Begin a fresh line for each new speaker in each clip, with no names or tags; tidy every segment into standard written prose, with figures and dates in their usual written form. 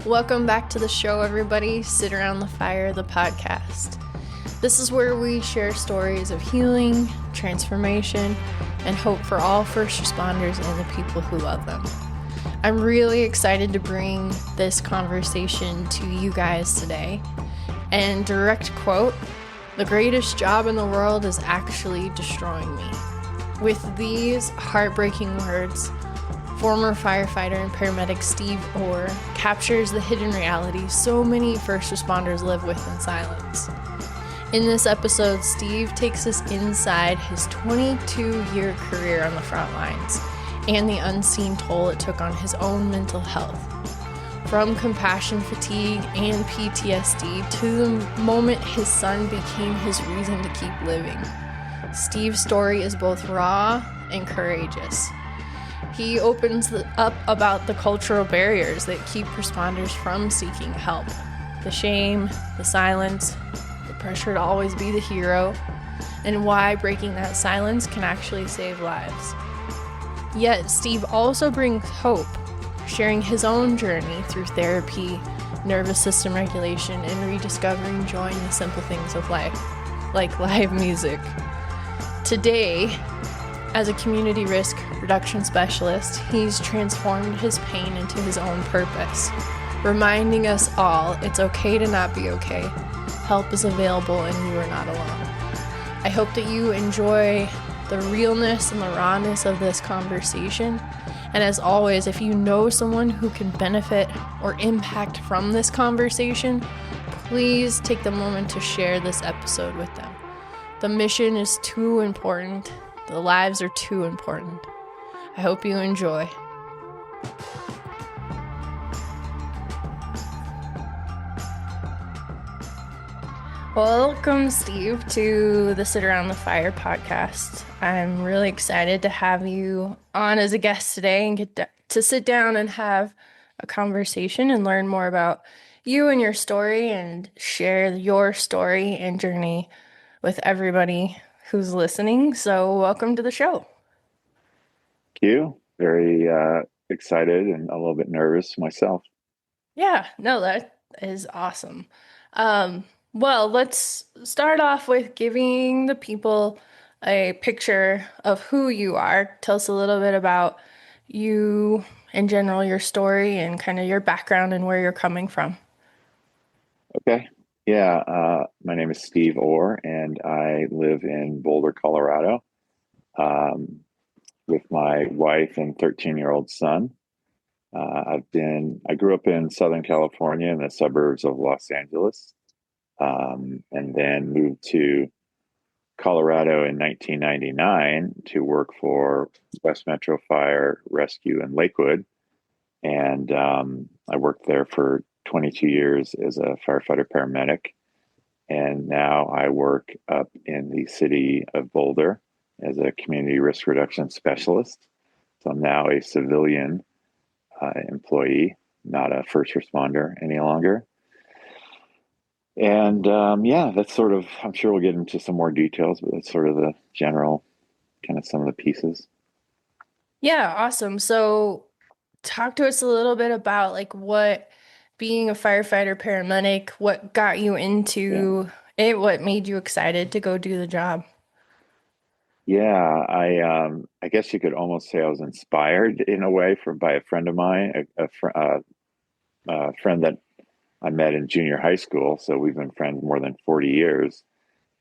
Welcome back to the show, everybody. Sit Around the Fire, the podcast. This is where we share stories of healing, transformation, and hope for all first responders and the people who love them. I'm really excited to bring this conversation to you guys today. And direct quote, "The greatest job in the world is actually destroying me." With these heartbreaking words, former firefighter and paramedic Steve Orr captures the hidden reality so many first responders live with in silence. In this episode, Steve takes us inside his 22-year career on the front lines and the unseen toll it took on his own mental health. From compassion fatigue and PTSD to the moment his son became his reason to keep living. Steve's story is both raw and courageous. He opens up about the cultural barriers that keep responders from seeking help. The shame, the silence, the pressure to always be the hero, and why breaking that silence can actually save lives. Yet Steve also brings hope, sharing his own journey through therapy, nervous system regulation, and rediscovering joy in the simple things of life, like live music. Today, as a community risk reduction specialist, he's transformed his pain into his own purpose, reminding us all it's okay to not be okay. Help is available and you are not alone. I hope that you enjoy the realness and the rawness of this conversation. And as always, if you know someone who can benefit or impact from this conversation, please take the moment to share this episode with them. The mission is too important. The lives are too important. I hope you enjoy. Welcome, Steve, to the Sit Around the Fire podcast. I'm really excited to have you on as a guest today and get to sit down and have a conversation and learn more about you and your story and share your story and journey with everybody who's listening. So welcome to the show.
Thank you. Very excited and a little bit nervous myself.
Yeah, no, that is awesome. Well, let's start off with giving the people a picture of who you are. Tell us a little bit about you in general, your story, and kind of your background and where you're coming from.
Okay. Yeah. My name is Steve Orr, and I live in Boulder, Colorado, with my wife and 13-year-old son. I grew up in Southern California in the suburbs of Los Angeles, and then moved to Colorado in 1999 to work for West Metro Fire Rescue in Lakewood. And I worked there for 22 years as a firefighter paramedic. And now I work up in the city of Boulder as a community risk reduction specialist. So I'm now a civilian employee, not a first responder any longer. And that's sort of, I'm sure we'll get into some more details, but that's sort of the general, kind of some of the pieces.
Yeah, awesome. So talk to us a little bit about like what being a firefighter paramedic, what got you into it, what made you excited to go do the job?
Yeah, I guess you could almost say I was inspired in a way by a friend of mine, a friend that I met in junior high school. So we've been friends more than 40 years.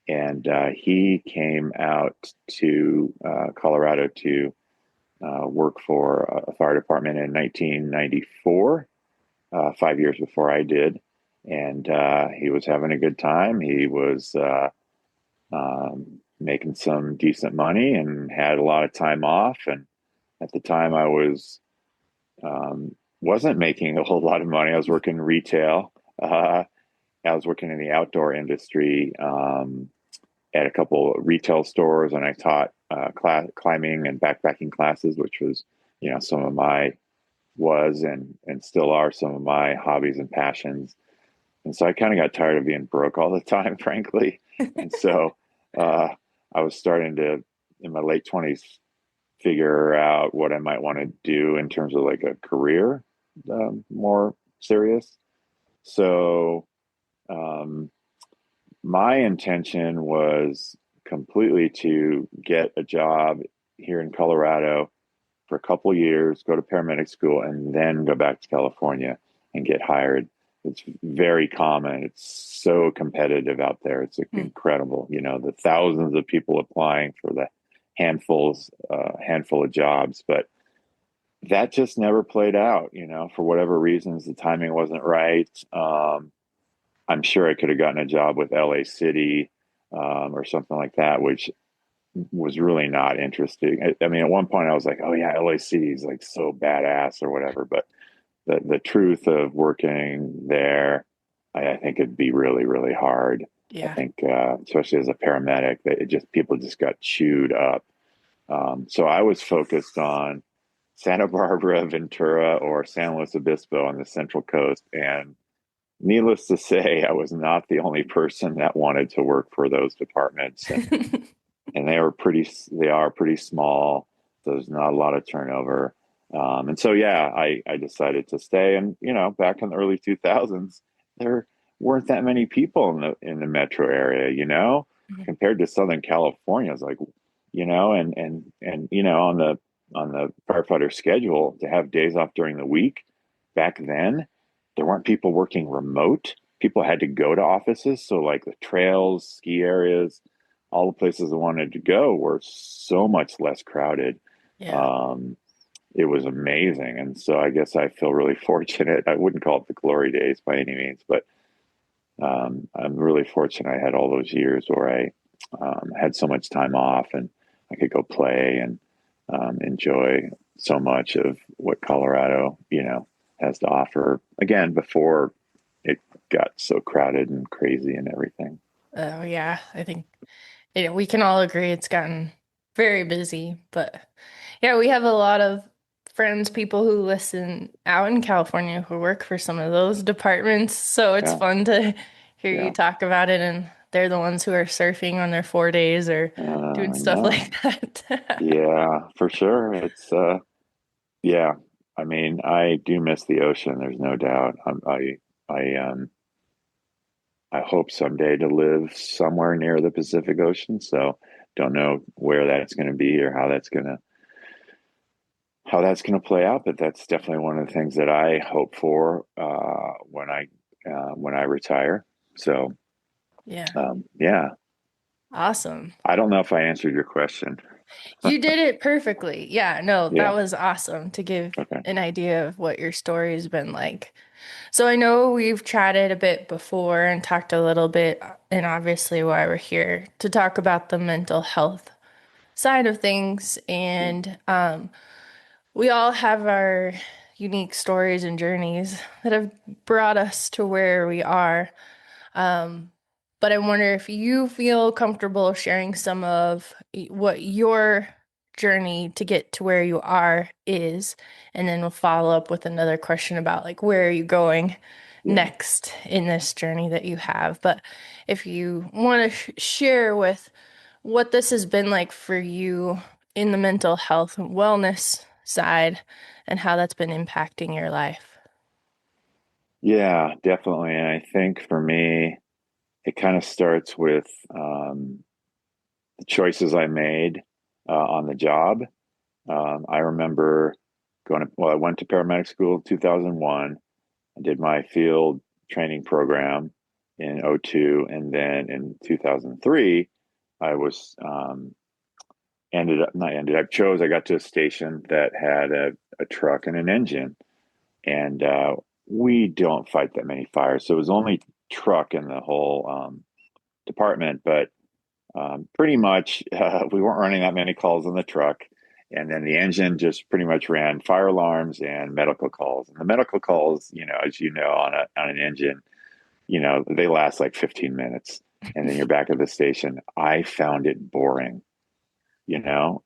And he came out to Colorado to work for a fire department in 1994, 5 years before I did. And he was having a good time. He was making some decent money and had a lot of time off. And at the time I wasn't making a whole lot of money. I was working retail. I was working in the outdoor industry at a couple of retail stores, and I taught climbing and backpacking classes, which was, some of my and still are some of my hobbies and passions. And so I kind of got tired of being broke all the time, frankly. And so I was starting to, in my late 20s, figure out what I might want to do in terms of like a career, more serious. So um, my intention was completely to get a job here in Colorado for a couple of years, go to paramedic school, and then go back to California and get hired. It's very common. It's so competitive out there. It's incredible. You know, the thousands of people applying for the handful of jobs, but that just never played out. You know, for whatever reasons, the timing wasn't right. I'm sure I could have gotten a job with LA City or something like that, which was really not interesting. I mean, at one point I was like, oh yeah, LAC is like so badass or whatever. But the truth of working there, I think it'd be really, really hard. I
Yeah.
think, especially as a paramedic, that people just got chewed up. So I was focused on Santa Barbara, Ventura, or San Luis Obispo on the Central Coast. And needless to say, I was not the only person that wanted to work for those departments. And they are pretty small. So there's not a lot of turnover. And so, yeah, I decided to stay. And, you know, back in the early 2000s, there weren't that many people in the metro area, you know, compared to Southern California. It's like, you know, and, you know, on the firefighter schedule to have days off during the week back then, there weren't people working remote. People had to go to offices. So like the trails, ski areas, all the places I wanted to go were so much less crowded.
Yeah.
Um, it was amazing. And so I guess I feel really fortunate. I wouldn't call it the glory days by any means, but I'm really fortunate I had all those years where I had so much time off and I could go play and enjoy so much of what Colorado, you know, has to offer. Again, before it got so crowded and crazy and everything.
Oh, yeah. I think we can all agree it's gotten very busy, but yeah, we have a lot of friends, people who listen out in California who work for some of those departments. So it's
Yeah,
fun to hear you
yeah.
talk about it, and they're the ones who are surfing on their 4 days or doing
I
stuff
know.
like that.
Yeah, for sure. It's yeah. I mean, I do miss the ocean. There's no doubt. I hope someday to live somewhere near the Pacific Ocean. So don't know where that's going to be or how that's going to play out. But that's definitely one of the things that I hope for when I retire. So
Yeah.
yeah,
Awesome.
I don't know if I answered your question.
You did it perfectly. Yeah, no, that
Yeah.
was awesome to give
Okay.
an idea of what your story's been like. So I know we've chatted a bit before and talked a little bit, and obviously why we're here to talk about the mental health side of things.
Yeah.
And we all have our unique stories and journeys that have brought us to where we are. Um, but I wonder if you feel comfortable sharing some of what your journey to get to where you are is, and then we'll follow up with another question about like where are you going
Yeah.
next in this journey that you have. But if you want to share with what this has been like for you in the mental health and wellness side and how that's been impacting your life.
Yeah, definitely. And I think for me, it kind of starts with the choices I made on the job. I remember I went to paramedic school in 2001. I did my field training program in '02, and then in 2003, I was I got to a station that had a truck and an engine, and we don't fight that many fires. So it was only truck in the whole department, but pretty much we weren't running that many calls on the truck. And then the engine just pretty much ran fire alarms and medical calls. And the medical calls, you know, as you know, on an engine, you know, they last like 15 minutes, and then you're back at the station. I found it boring. You know,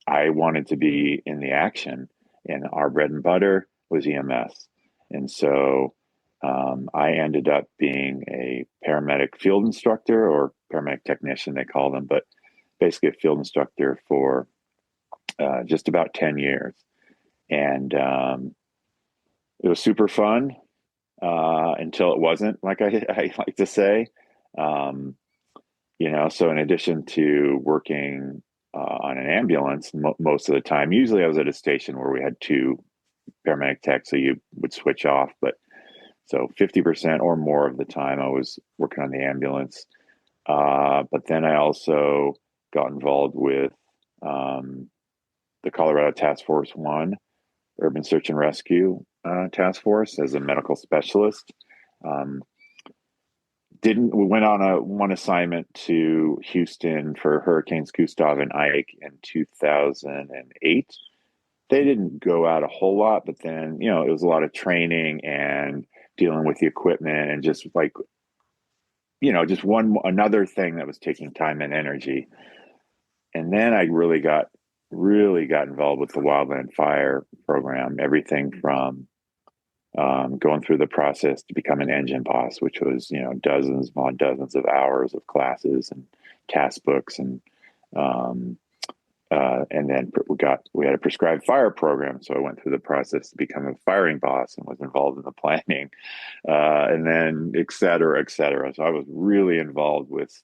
I wanted to be in the action, and our bread and butter was EMS. And so I ended up being a paramedic field instructor, or paramedic technician, they call them, but basically a field instructor for just about 10 years. And it was super fun until it wasn't, like I like to say. Um, so in addition to working on an ambulance most of the time, usually I was at a station where we had two paramedic techs, so you would switch off. But so 50% or more of the time I was working on the ambulance. But then I also got involved with um, the Colorado Task Force One Urban Search and Rescue Task Force as a medical specialist. Um, didn't We went on a one assignment to Houston for Hurricanes Gustav and Ike in 2008. They didn't go out a whole lot, but then it was a lot of training and dealing with the equipment and just like just one another thing that was taking time and energy. And then I really got involved with the wildland fire program, everything from going through the process to become an engine boss, which was dozens upon dozens of hours of classes and task books, um, and then we had a prescribed fire program, so I went through the process to become a firing boss and was involved in the planning, and then et cetera, et cetera. So I was really involved with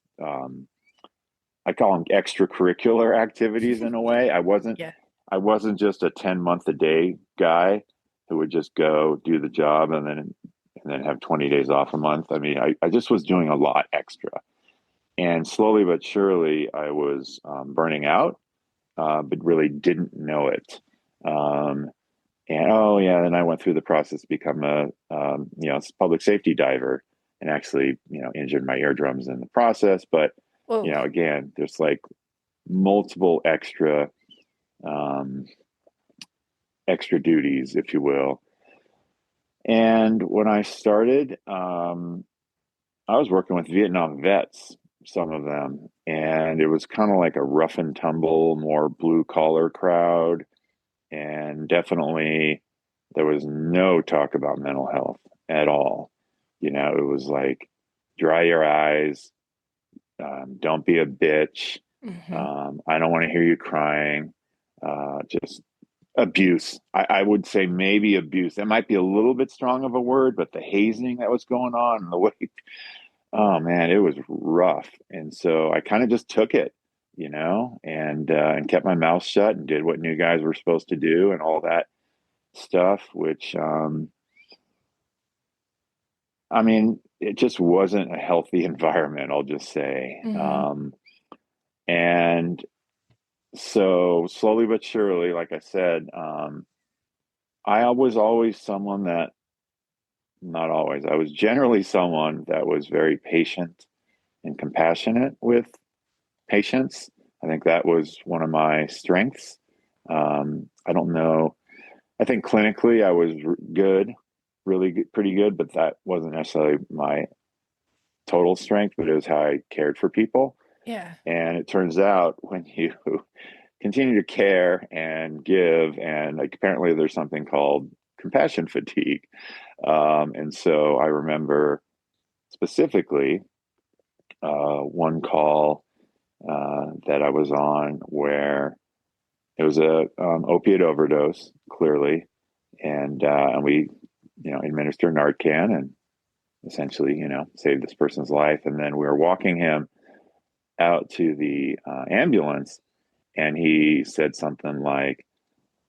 I call them extracurricular activities in a way. I wasn't
Yeah.
I wasn't just a 10-month a day guy who would just go do the job and then have 20 days off a month. I mean, I just was doing a lot extra. And slowly but surely I was burning out, but really didn't know it. Um, and oh yeah, then I went through the process to become a public safety diver, and actually injured my eardrums in the process. But
Whoa.
again, there's like multiple um, extra duties, if you will. And when I started, I was working with Vietnam vets, some of them, and it was kind of like a rough and tumble, more blue collar crowd. And definitely there was no talk about mental health at all. It was like, dry your eyes, don't be a bitch.
Hmm.
I don't want to hear you crying. Just abuse. I would say maybe abuse. That might be a little bit strong of a word, but the hazing that was going on and the way, oh man, it was rough. And so I kind of just took it, and kept my mouth shut and did what new guys were supposed to do and all that stuff, which, I mean, it just wasn't a healthy environment, I'll just say.
Hmm.
And so slowly but surely, like I said, I was always someone that, not always, I was generally someone that was very patient and compassionate with patients. I think that was one of my strengths. I don't know. I think clinically I was good, really good, pretty good, but that wasn't necessarily my total strength, but it was how I cared for people.
Yeah.
And it turns out when you continue to care and give, and like apparently there's something called compassion fatigue. And so I remember specifically one call that I was on where it was a opiate overdose, clearly, and we administer Narcan and essentially save this person's life. And then we were walking him out to the ambulance, and he said something like,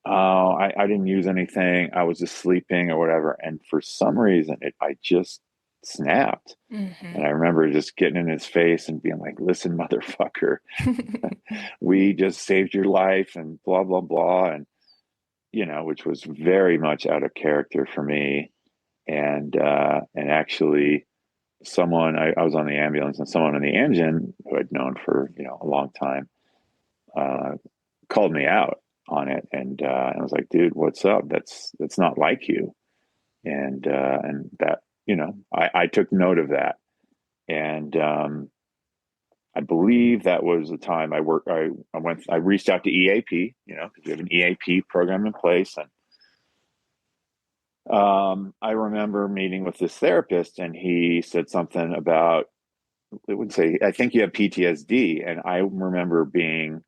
"Oh, I didn't use anything. I was just sleeping or whatever." And for some reason, I just snapped.
Hmm.
And I remember just getting in his face and being like, "Listen, motherfucker, we just saved your life," and blah blah blah, and which was very much out of character for me. And actually, I was on the ambulance, and someone on the engine who I'd known for a long time uh, called me out on it, and I was like, "Dude, what's up? That's not like you." And that I took note of that, and I believe that was the time I reached out to EAP, because we have an EAP program in place. And I remember meeting with this therapist, and he said something about, it would say, "I think you have PTSD." And I remember being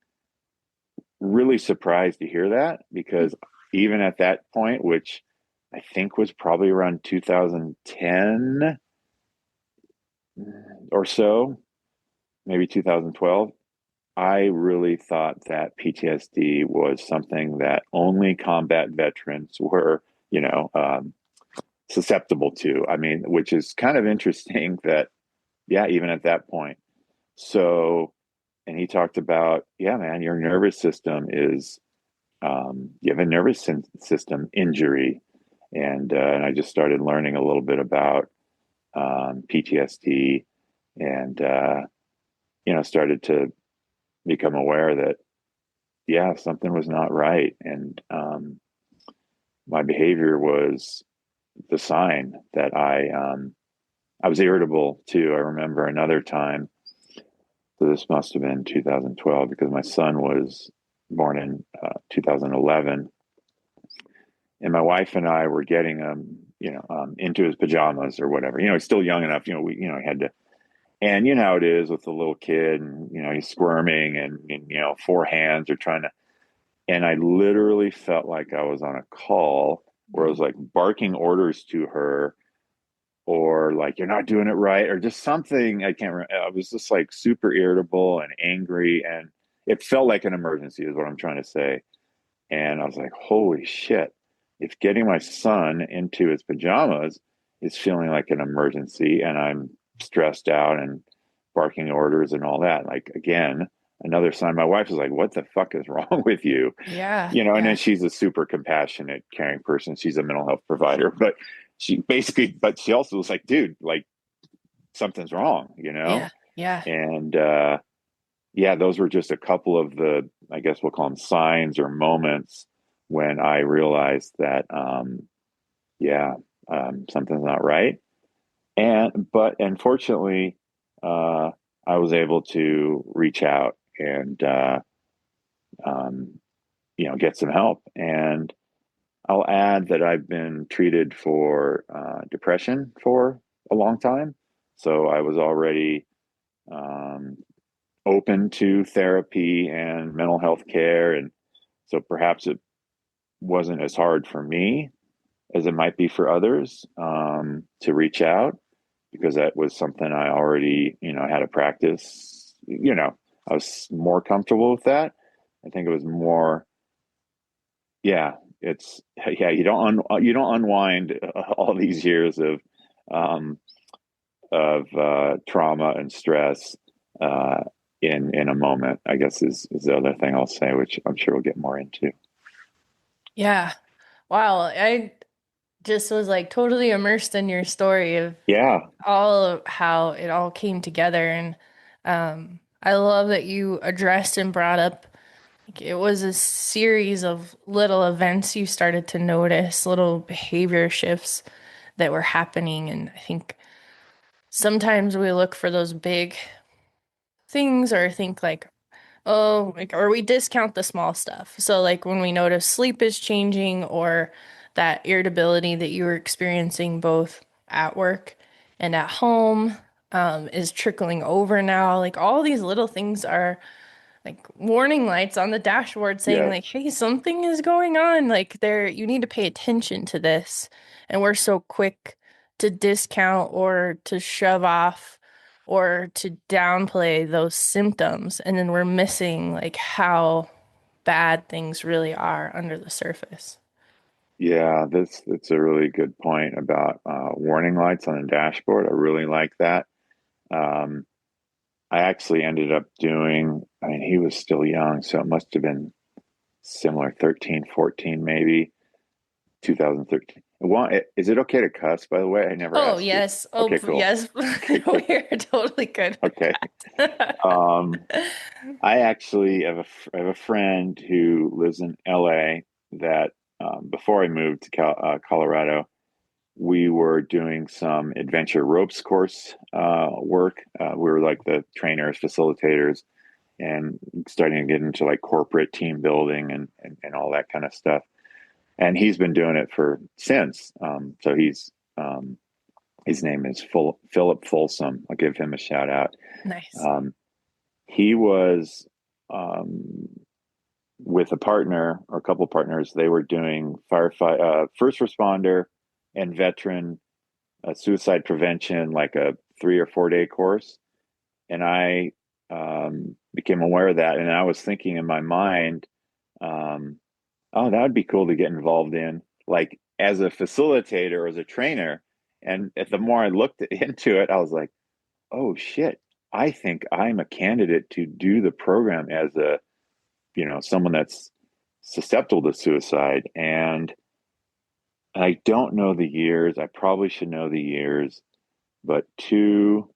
really surprised to hear that, because even at that point, which I think was probably around 2010 or so, maybe 2012. I really thought that PTSD was something that only combat veterans were, you know, susceptible to. I mean, which is kind of interesting that, yeah, even at that point. So, and he talked about, yeah, man, your nervous system is, you have a nervous system injury. And I just started learning a little bit about PTSD and, started to become aware that, yeah, something was not right. And my behavior was the sign that I was irritable too. I remember another time, so this must have been 2012 because my son was born in 2011, and my wife and I were getting him, into his pajamas or whatever. He's still young enough. He had to, and you know how it is with a little kid, and he's squirming, and four hands are trying to. And I literally felt like I was on a call where I was like barking orders to her, or like, you're not doing it right, or just something. I can't remember. I was just like super irritable and angry, and it felt like an emergency, is what I'm trying to say. And I was like, holy shit, if getting my son into his pajamas is feeling like an emergency and I'm stressed out and barking orders and all that, like, again, another sign. My wife is like, what the fuck is wrong with you?
Yeah.
And then
Yeah.
she's a super compassionate, caring person. She's a mental health provider, but she also was like, dude, like, something's wrong,
Yeah. Yeah.
And yeah, those were just a couple of the, I guess we'll call them signs or moments when I realized that, yeah, something's not right. But unfortunately, uh, I was able to reach out and, um, get some help. And I'll add that I've been treated for depression for a long time. So I was already, um, open to therapy and mental health care. And so perhaps it wasn't as hard for me as it might be for others, to reach out, because that was something I already, had a practice. I was more comfortable with that. I think it was more, yeah, it's, yeah, you don't unwind all these years um, of trauma and stress uh, in a moment, I guess is the other thing I'll say, which I'm sure we'll get more into.
Yeah. Wow. I just was like totally immersed in your story of
Yeah,
all of how it all came together. And I love that you addressed and brought up like, it was a series of little events you started to notice, little behavior shifts that were happening. And I think sometimes we look for those big things or think like, oh, like, or we discount the small stuff. So, like, when we notice sleep is changing or that irritability that you were experiencing both at work and at home, is trickling over now. Like, all these little things are like warning lights on the dashboard saying,
yes,
like, hey, something is going on. Like, there, you need to pay attention to this. And we're so quick to discount or to shove off or to downplay those symptoms. And then we're missing like how bad things really are under the surface.
yeah. That's a really good point about warning lights on the dashboard. I really like that. Um, I actually ended up doing. I mean, he was still young, so it must have been similar, 13, 14, maybe 2013. Well, is it okay to cuss, by the way? I never
Oh,
asked you.
yes. Oh,
Okay, cool.
yes.
Okay, cool.
We're totally good with
Okay.
that.
Um, I actually I have a friend who lives in LA that, before I moved to Colorado, we were doing some adventure ropes course work. We were like the trainers, facilitators, and starting to get into like corporate team building and all that kind of stuff. And he's been doing it for since. So his name is Philip Folsom. I'll give him a shout out.
Nice.
Um, he was um, with a partner or a couple of partners, they were doing firefight, first responder and veteran suicide prevention, like a 3 or 4 day course. And I became aware of that. And I was thinking in my mind, um, oh, that would be cool to get involved in, like as a facilitator or as a trainer. And the more I looked into it, I was like, oh shit, I think I'm a candidate to do the program as a, someone that's susceptible to suicide. And I don't know the years. I probably should know the years, but two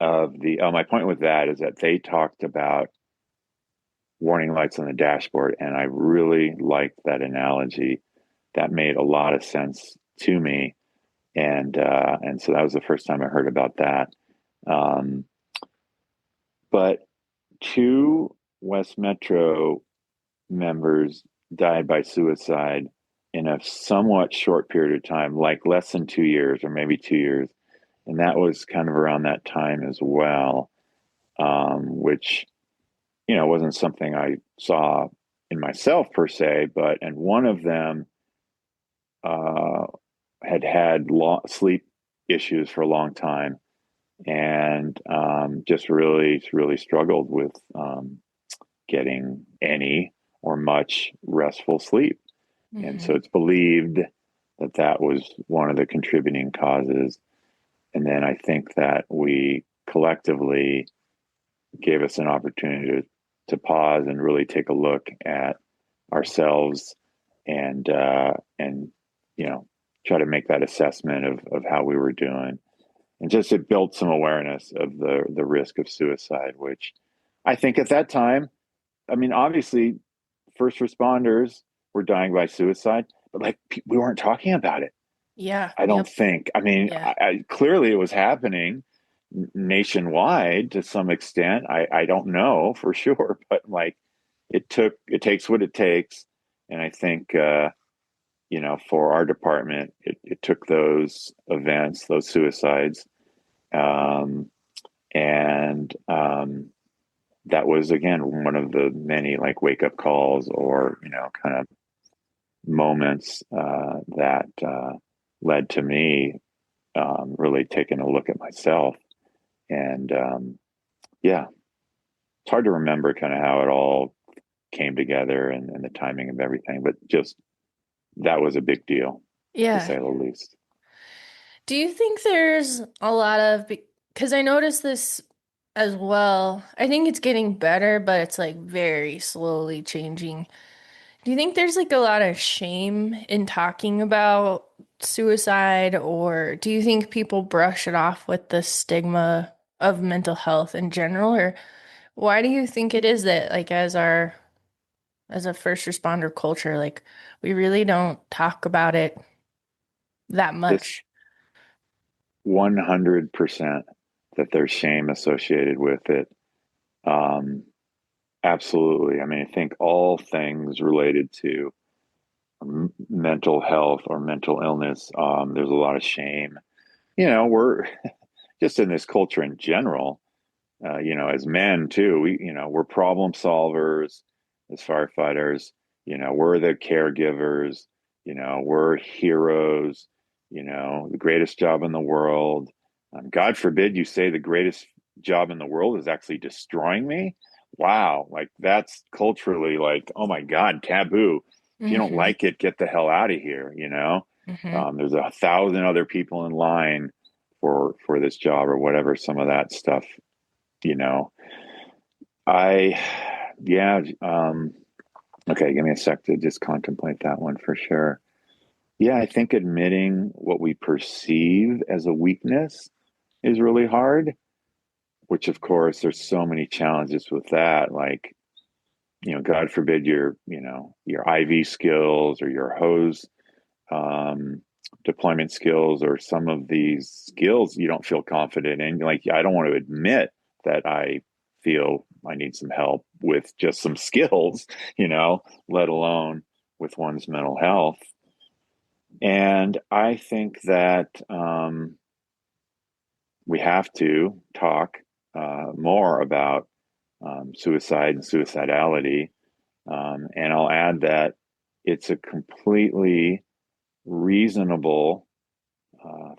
of the, my point with that is that they talked about warning lights on the dashboard. And I really liked that analogy. That made a lot of sense to me. And so that was the first time I heard about that. Um, but two West Metro members died by suicide in a somewhat short period of time, like less than 2 years or maybe 2 years. And that was kind of around that time as well, which, wasn't something I saw in myself per se, and one of them uh, had sleep issues for a long time and just really, really struggled with getting any or much restful sleep. And so
Mm-hmm.
it's believed that that was one of the contributing causes. And then I think that we collectively gave us an opportunity to pause and really take a look at ourselves and try to make that assessment of how we were doing. And just it built some awareness of the risk of suicide, which I think at that time, I mean, obviously, first responders were dying by suicide, but like we weren't talking about it.
Yeah.
I don't
Yep.
think. I mean,
Yeah.
clearly it was happening nationwide to some extent. I don't know for sure, but like it takes what it takes, and I think for our department, it took those events, those suicides, um, and that was again one of the many like wake up calls or kind of moments that led to me really taking a look at myself. And yeah, it's hard to remember kind of how it all came together and the timing of everything, but just that was a big deal to
Yeah.
say the least.
Do you think there's a lot of, because I noticed this as well. I think it's getting better, but it's like very slowly changing. Do you think there's like a lot of shame in talking about suicide, or do you think people brush it off with the stigma of mental health in general? Or why do you think it is that like as a first responder culture, like we really don't talk about it that
This
much?
100% that there's shame associated with it. Um, Absolutely. I mean, I think all things related to mental health or mental illness, there's a lot of shame. We're just in this culture in general, as men too, we're problem solvers as firefighters, we're the caregivers, we're heroes, the greatest job in the world. God forbid you say the greatest job in the world is actually destroying me. Wow. Like that's culturally like, oh my God, taboo. If you don't
Mm-hmm.
like it, get the hell out of here.
Mm-hmm.
There's 1,000 other people in line for this job or whatever, some of that stuff, you know. I yeah, okay, give me a sec to just contemplate that one for sure. Yeah, I think admitting what we perceive as a weakness is really hard, which of course there's so many challenges with that, like, God forbid your IV skills or your hose um, deployment skills or some of these skills you don't feel confident in. Like, I don't want to admit that I feel I need some help with just some skills, let alone with one's mental health. And I think that we have to talk more about suicide and suicidality. And I'll add that it's a completely reasonable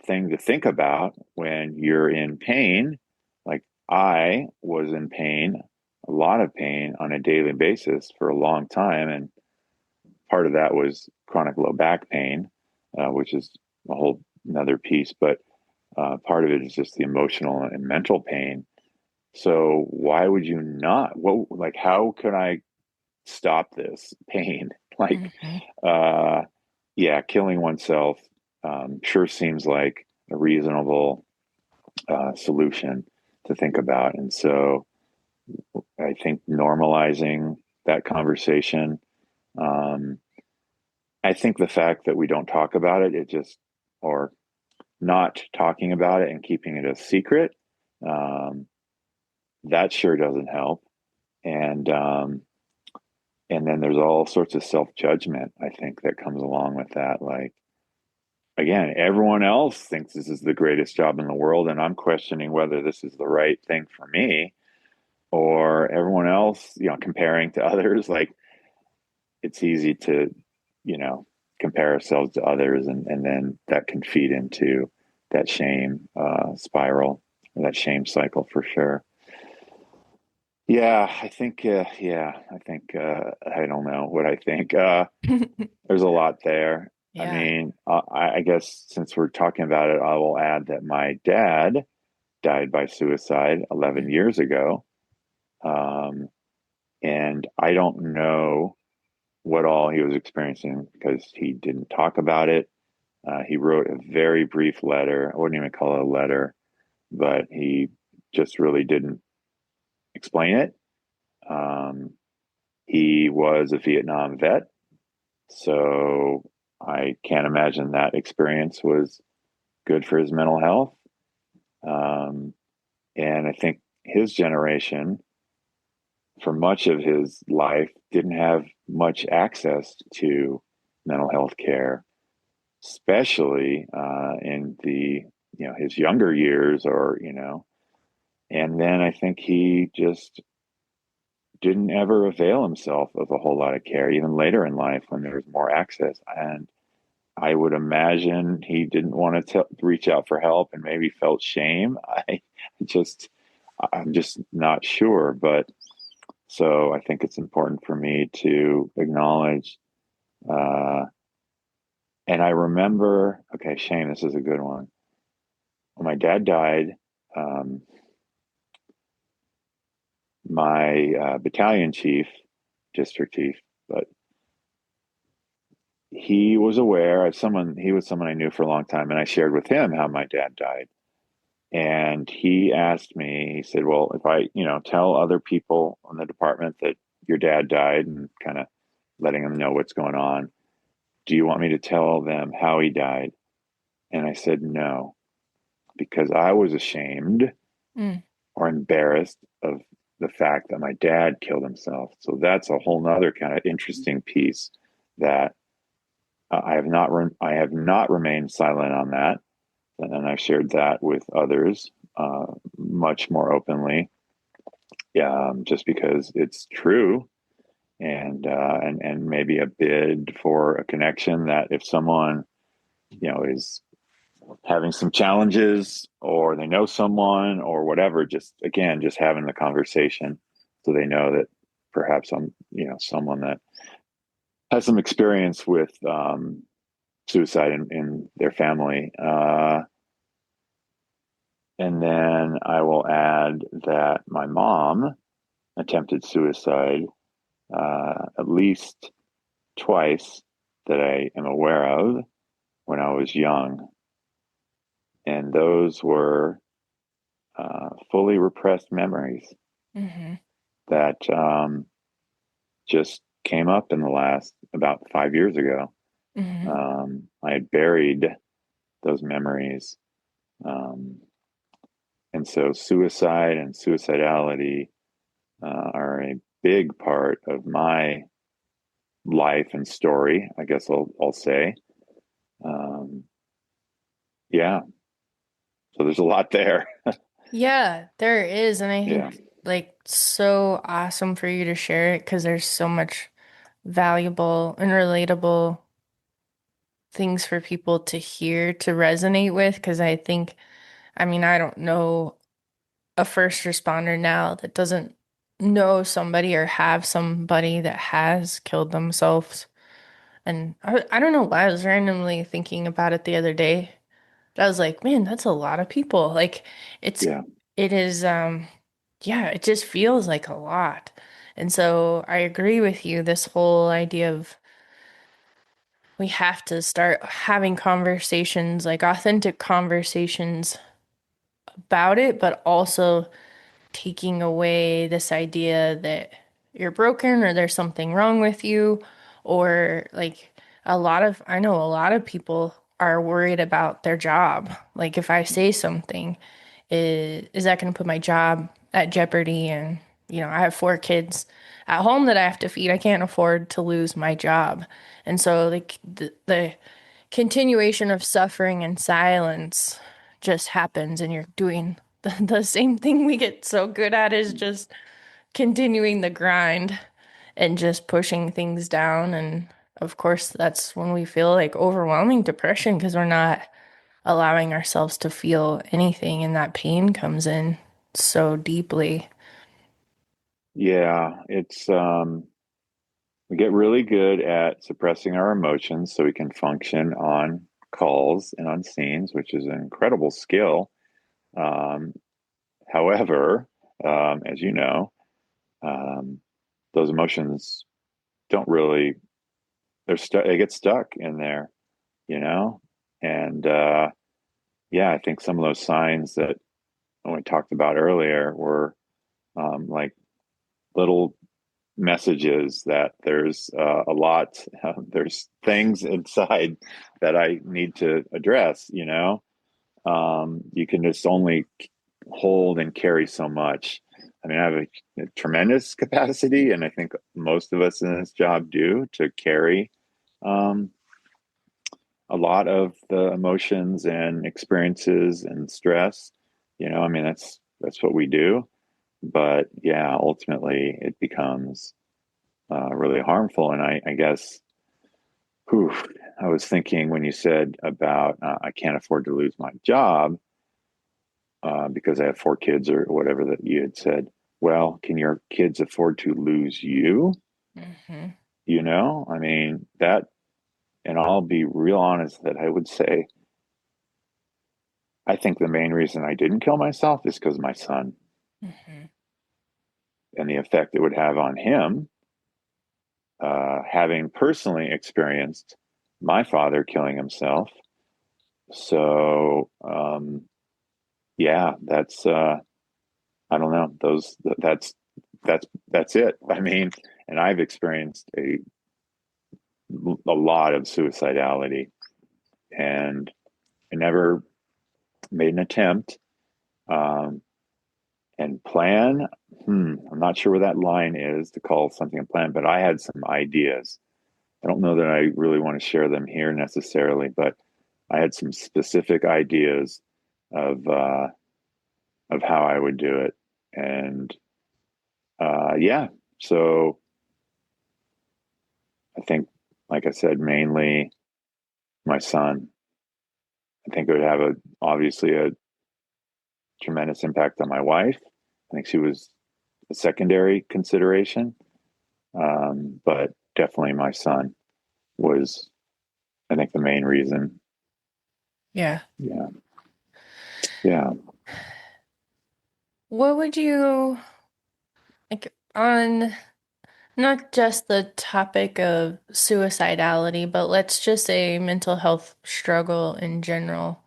thing to think about when you're in pain. Like I was in pain, a lot of pain on a daily basis for a long time. And part of that was chronic low back pain, which is a whole another piece. But part of it is just the emotional and mental pain. So why would you not? What, like, how could I stop this pain? Like,
Mm-hmm.
uh, yeah, killing oneself sure seems like a reasonable solution to think about. And so I think normalizing that conversation, um, I think the fact that we don't talk about it, or not talking about it and keeping it a secret, um, that sure doesn't help. And, um, and then there's all sorts of self judgment, I think, that comes along with that. Like, again, everyone else thinks this is the greatest job in the world, and I'm questioning whether this is the right thing for me, or everyone else, comparing to others. Like, it's easy to, you know, compare ourselves to others, and then that can feed into that shame spiral, or that shame cycle for sure. Yeah, I think, I don't know what I think. There's a lot there. I
Yeah.
mean, I guess since we're talking about it, I will add that my dad died by suicide 11 years ago. Um, and I don't know what all he was experiencing because he didn't talk about it. He wrote a very brief letter. I wouldn't even call it a letter, but he just really didn't explain it. Um, he was a Vietnam vet, so I can't imagine that experience was good for his mental health. Um, and I think his generation, for much of his life, didn't have much access to mental health care, especially in his younger years, and then I think he just didn't ever avail himself of a whole lot of care, even later in life when there was more access. And I would imagine he didn't want to reach out for help and maybe felt shame. Just, I'm just not sure. But so I think it's important for me to acknowledge. Uh, and I remember, okay, shame, this is a good one. When my dad died, um, my battalion chief, district chief, but he was aware of someone, he was someone I knew for a long time. And I shared with him how my dad died. And he asked me, he said, well, if I, tell other people in the department that your dad died, and kind of letting them know what's going on, do you want me to tell them how he died? And I said, no, because I was ashamed
Mm.
or embarrassed of the fact that my dad killed himself. So that's a whole nother kind of interesting piece that I have not remained silent on that. And I've shared that with others much more openly, just because it's true, and maybe a bid for a connection that if someone is having some challenges, or they know someone or whatever, just again, just having the conversation so they know that perhaps I'm someone that has some experience with suicide in their family. And then I will add that my mom attempted suicide at least twice that I am aware of when I was young. And those were fully repressed memories
Mm-hmm.
that just came up in the last about 5 years ago.
Mm-hmm.
I had buried those memories. Um, and so suicide and suicidality are a big part of my life and story, I guess I'll say. Um, yeah, so there's a lot there.
Yeah, there is. And I
Yeah.
think like so awesome for you to share it because there's so much valuable and relatable things for people to hear, to resonate with. Because I think, I mean, I don't know a first responder now that doesn't know somebody or have somebody that has killed themselves. And I don't know why I was randomly thinking about it the other day. But I was like, man, that's a lot of people. Like it's
Yeah.
it is yeah, it just feels like a lot. And so I agree with you, this whole idea of we have to start having conversations, like authentic conversations about it, but also taking away this idea that you're broken or there's something wrong with you, or like I know a lot of people are worried about their job. Like if I say something, is that going to put my job at jeopardy? And, I have 4 kids at home that I have to feed. I can't afford to lose my job. And so the continuation of suffering and silence just happens, and you're doing the same thing we get so good at is just continuing the grind and just pushing things down. And of course, that's when we feel like overwhelming depression because we're not allowing ourselves to feel anything, and that pain comes in so deeply.
Yeah. We get really good at suppressing our emotions so we can function on calls and on scenes, which is an incredible skill. Um, However, as you know, um, those emotions don't really, they get stuck in there, you know? And yeah, I think some of those signs that we talked about earlier were like little messages that there's a lot, there's things inside that I need to address, you know? You can just only hold and carry so much. I mean, I have a tremendous capacity, and I think most of us in this job do, to carry um, a lot of the emotions and experiences and stress. You know, I mean, that's what we do. But yeah, ultimately, it becomes really harmful. And I guess, whew, I was thinking when you said about I can't afford to lose my job because I have 4 kids or whatever that you had said. Well, can your kids afford to lose you?
Hmm.
You know, I mean, that, and I'll be real honest that I would say, I think the main reason I didn't kill myself is because my son
Hmm.
and the effect it would have on him, having personally experienced my father killing himself. So, yeah, I don't know. That's it. I mean, and I've experienced a lot of suicidality, and I never made an attempt. Um, and plan, I'm not sure where that line is to call something a plan, but I had some ideas. I don't know that I really want to share them here necessarily, but I had some specific ideas of of how I would do it, and yeah. So I think, like I said, mainly my son. I think it would have obviously a tremendous impact on my wife. I think she was a secondary consideration, but definitely my son was, I think, the main reason.
Yeah.
Yeah, yeah.
What would you like on not just the topic of suicidality, but let's just say mental health struggle in general?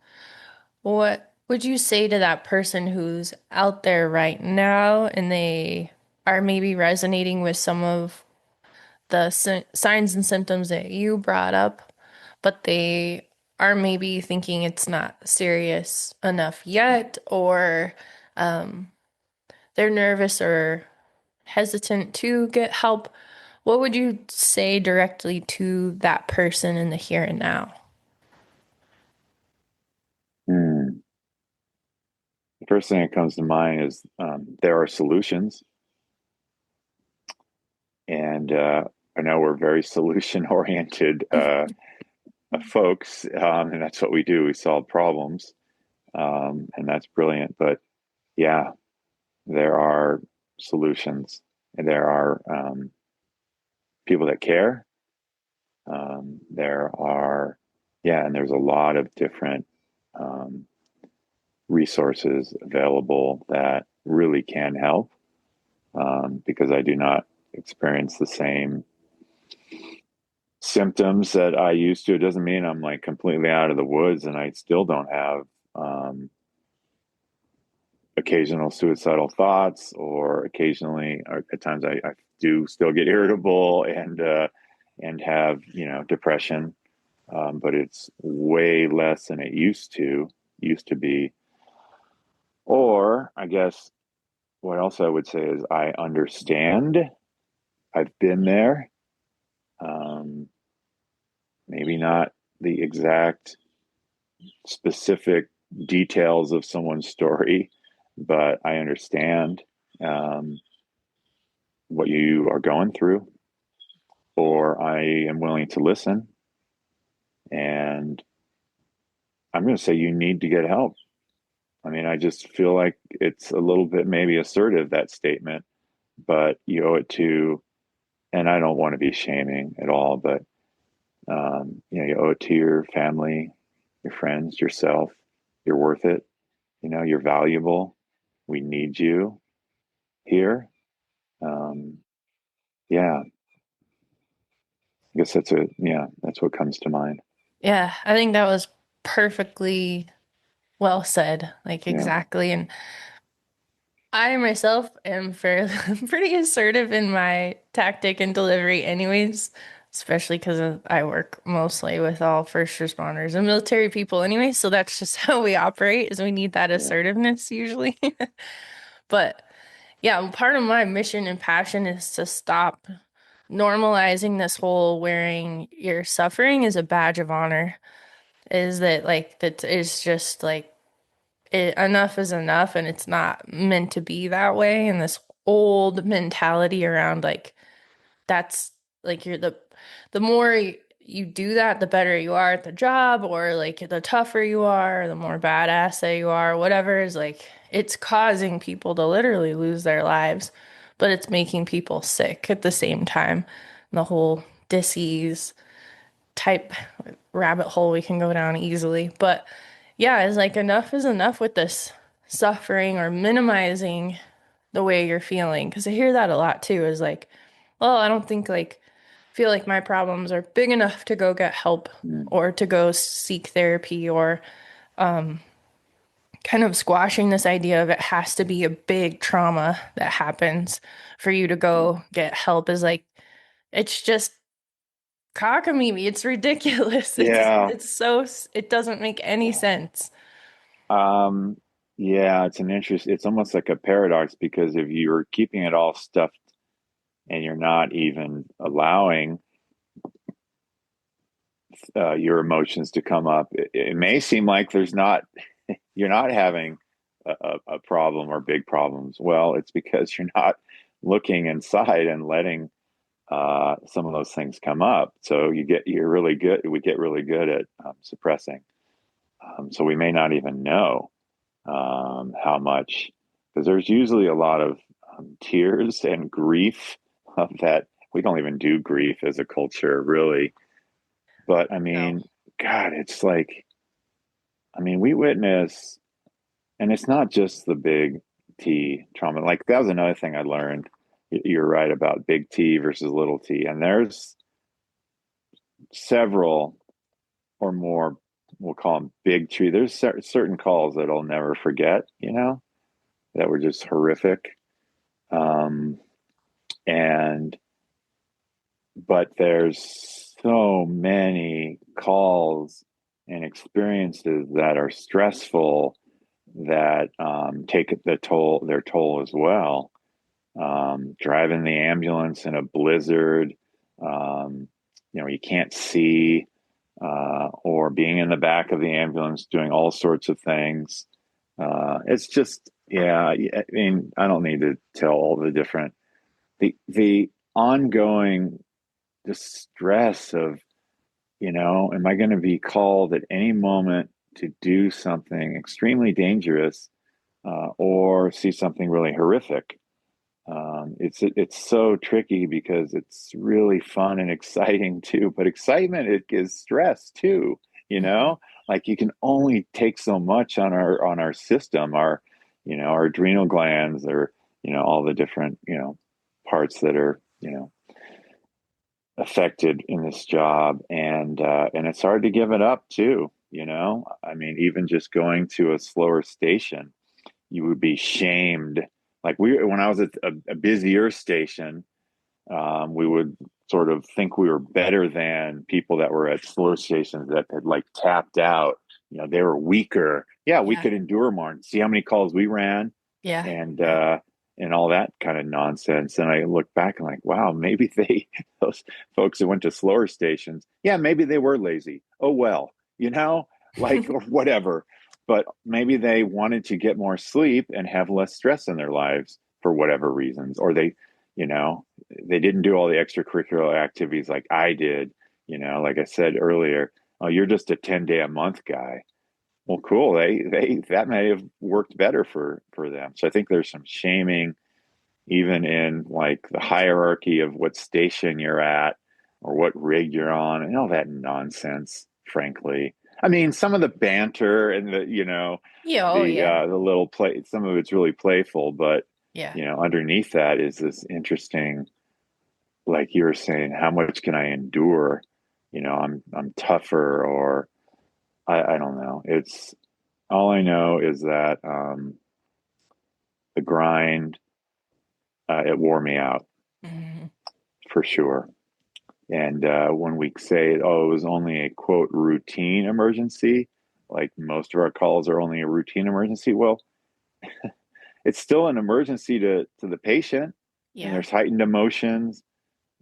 What would you say to that person who's out there right now and they are maybe resonating with some of the signs and symptoms that you brought up, but they are maybe thinking it's not serious enough yet, or they're nervous or hesitant to get help? What would you say directly to that person in the here and now?
Hmm. The first thing that comes to mind is there are solutions, and I know we're very solution oriented folks, and that's what we do. We solve problems, and that's brilliant. But yeah, there are solutions, and there are people that care. There are, yeah, and there's a lot of different um, resources available that really can help, because I do not experience the same symptoms that I used to. It doesn't mean I'm like completely out of the woods, and I still don't have um, occasional suicidal thoughts, or occasionally, or at times I do still get irritable and have, depression, but it's way less than it used to be. Or I guess what else I would say is I understand. I've been there. Um, Maybe not the exact specific details of someone's story, but I understand um, what you are going through, or I am willing to listen. And I'm going to say you need to get help. I mean, I just feel like it's a little bit maybe assertive, that statement, but you owe it to, and I don't want to be shaming at all, but you owe it to your family, your friends, yourself. You're worth it. You're valuable. We need you here. Um, yeah, I guess that's what comes to mind.
Yeah, I think that was perfectly well said, like
Yeah,
exactly. And I myself am fairly pretty assertive in my tactic and delivery anyways, especially because I work mostly with all first responders and military people anyway, so that's just how we operate is we need that
yeah,
assertiveness usually. But yeah, part of my mission and passion is to stop normalizing this whole wearing your suffering as a badge of honor. Is that like that is just like enough is enough and it's not meant to be that way, and this old mentality around like that's like you're the more you do that, the better you are at the job, or like the tougher you are, the more badass that you are, whatever is like it's causing people to literally lose their lives, but it's making people sick at the same time. The whole disease type rabbit hole we can go down easily. But yeah, it's like enough is enough with this suffering or minimizing the way you're feeling. Because I hear that a lot too, is like, well, I don't think like feel like my problems are big enough to go get help
mm,
or to go seek therapy, or kind of squashing this idea of it has to be a big trauma that happens for you to go get help is like it's just cockamamie. It's ridiculous.
yeah.
It's so it doesn't make any sense.
Um, yeah, it's almost like a paradox, because if you're keeping it all stuffed and you're not even allowing your emotions to come up, it may seem like you're not having a problem or big problems. Well, it's because you're not looking inside and letting some of those things come up. So you're really good. We get really good at suppressing. So we may not even know how much, because there's usually a lot of tears and grief that we don't even do grief as a culture, really. But I
No.
mean, God, it's like, I mean, we witness, and it's not just the big T trauma. Like, that was another thing I learned. You're right about big T versus little T. And there's several or more, we'll call them big tree. There's certain calls that I'll never forget, that were just horrific. Um, and but there's so many calls and experiences that are stressful, that take their toll as well. Driving the ambulance in a blizzard, you can't see, or being in the back of the ambulance doing all sorts of things. It's just, yeah. I mean, I don't need to tell all the different, the ongoing the stress of, am I going to be called at any moment to do something extremely dangerous, or see something really horrific? It's so tricky because it's really fun and exciting too, but excitement, it is stress too, you
Mhm.
know? Like you can only take so much on our system, our adrenal glands, or, all the different, parts that are, affected in this job. And it's hard to give it up too, I mean, even just going to a slower station, you would be shamed. Like when I was at a busier station, we would sort of think we were better than people that were at slower stations that had like tapped out. They were weaker. Yeah, we
Yeah.
could endure more. See how many calls we ran,
Yeah.
and
Yeah.
all that kind of nonsense. And I look back and like, wow, maybe those folks that went to slower stations, yeah, maybe they were lazy. Oh well, like or whatever. But maybe they wanted to get more sleep and have less stress in their lives for whatever reasons, or you know, they didn't do all the extracurricular activities like I did. Like I said earlier, oh, you're just a 10-day a month guy. Well, cool. They that may have worked better for them. So I think there's some shaming even in like the hierarchy of what station you're at or what rig you're on and all that nonsense, frankly. I mean, some of the banter and
Yeah. Oh, yeah.
the little play, some of it's really playful, but
Yeah.
underneath that is this interesting, like you were saying, how much can I endure? I'm tougher, or I don't know. It's all I know is that the grind, it wore me out
Mhm.
for sure. And when we say, oh, it was only a quote routine emergency, like most of our calls are only a routine emergency. Well, it's still an emergency to the patient, and
Yeah.
there's heightened emotions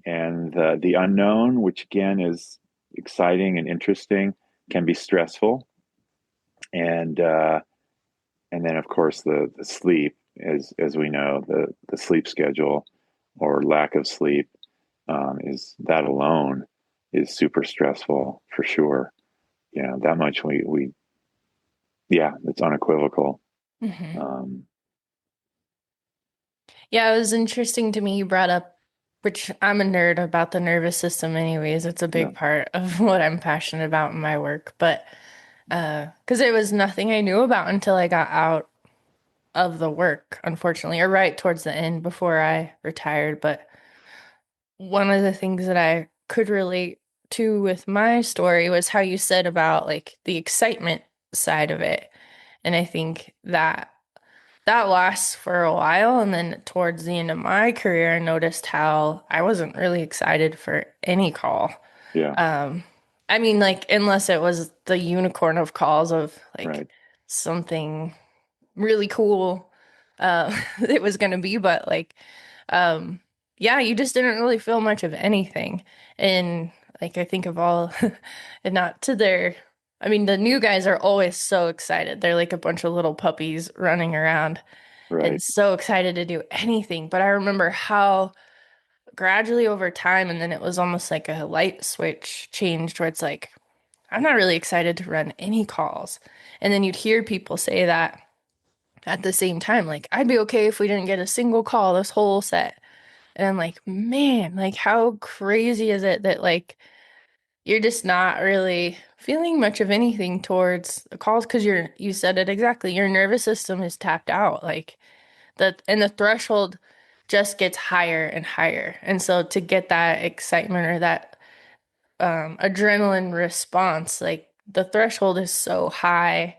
and the unknown, which again is exciting and interesting, can be stressful. And then of course the sleep, as we know, the sleep schedule or lack of sleep, is that alone is super stressful for sure. That much we yeah, it's unequivocal.
Mhm.
Um,
Yeah, it was interesting to me you brought up, which I'm a nerd about the nervous system anyways. It's a
yeah,
big part of what I'm passionate about in my work. But because it was nothing I knew about until I got out of the work, unfortunately, or right towards the end before I retired. But one of the things that I could relate to with my story was how you said about like the excitement side of it. And I think that lasts for a while. And then towards the end of my career, I noticed how I wasn't really excited for any call.
yeah,
Um, I mean, like, unless it was the unicorn of calls of like
right,
something really cool, it was going to be, but like, um, yeah, you just didn't really feel much of anything. And like, I think of all, and not to their, I mean, the new guys are always so excited. They're like a bunch of little puppies running around and
right,
so excited to do anything. But I remember how gradually over time, and then it was almost like a light switch changed where it's like, I'm not really excited to run any calls. And then you'd hear people say that at the same time, like, I'd be okay if we didn't get a single call this whole set. And I'm like, man, like, how crazy is it that, like, you're just not really feeling much of anything towards the calls because you said it exactly. Your nervous system is tapped out. Like, and the threshold just gets higher and higher. And so to get that excitement or that adrenaline response, like the threshold is so high.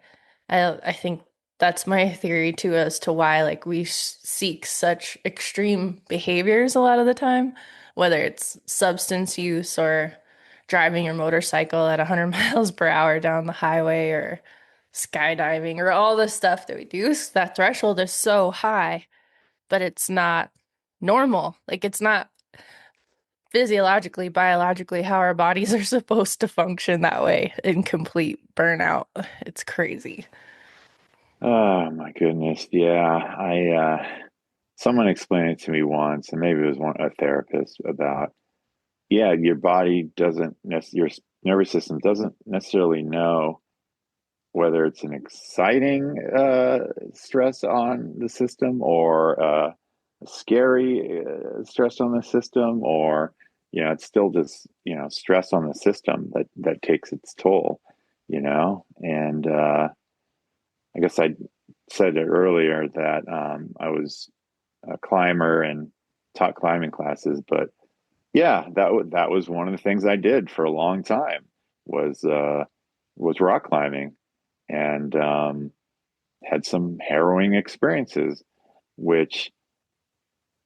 I think that's my theory too as to why like we seek such extreme behaviors a lot of the time, whether it's substance use or driving your motorcycle at 100 miles per hour down the highway or skydiving or all the stuff that we do. So that threshold is so high, but it's not normal. Like it's not physiologically, biologically, how our bodies are supposed to function that way in complete burnout. It's crazy.
oh my goodness, yeah. I Someone explained it to me once, and maybe it was a therapist, about yeah, your body doesn't your nervous system doesn't necessarily know whether it's an exciting stress on the system or a scary stress on the system, or it's still just stress on the system that takes its toll, and I guess I said it earlier that I was a climber and taught climbing classes, but yeah, that was one of the things I did for a long time was was rock climbing, and had some harrowing experiences, which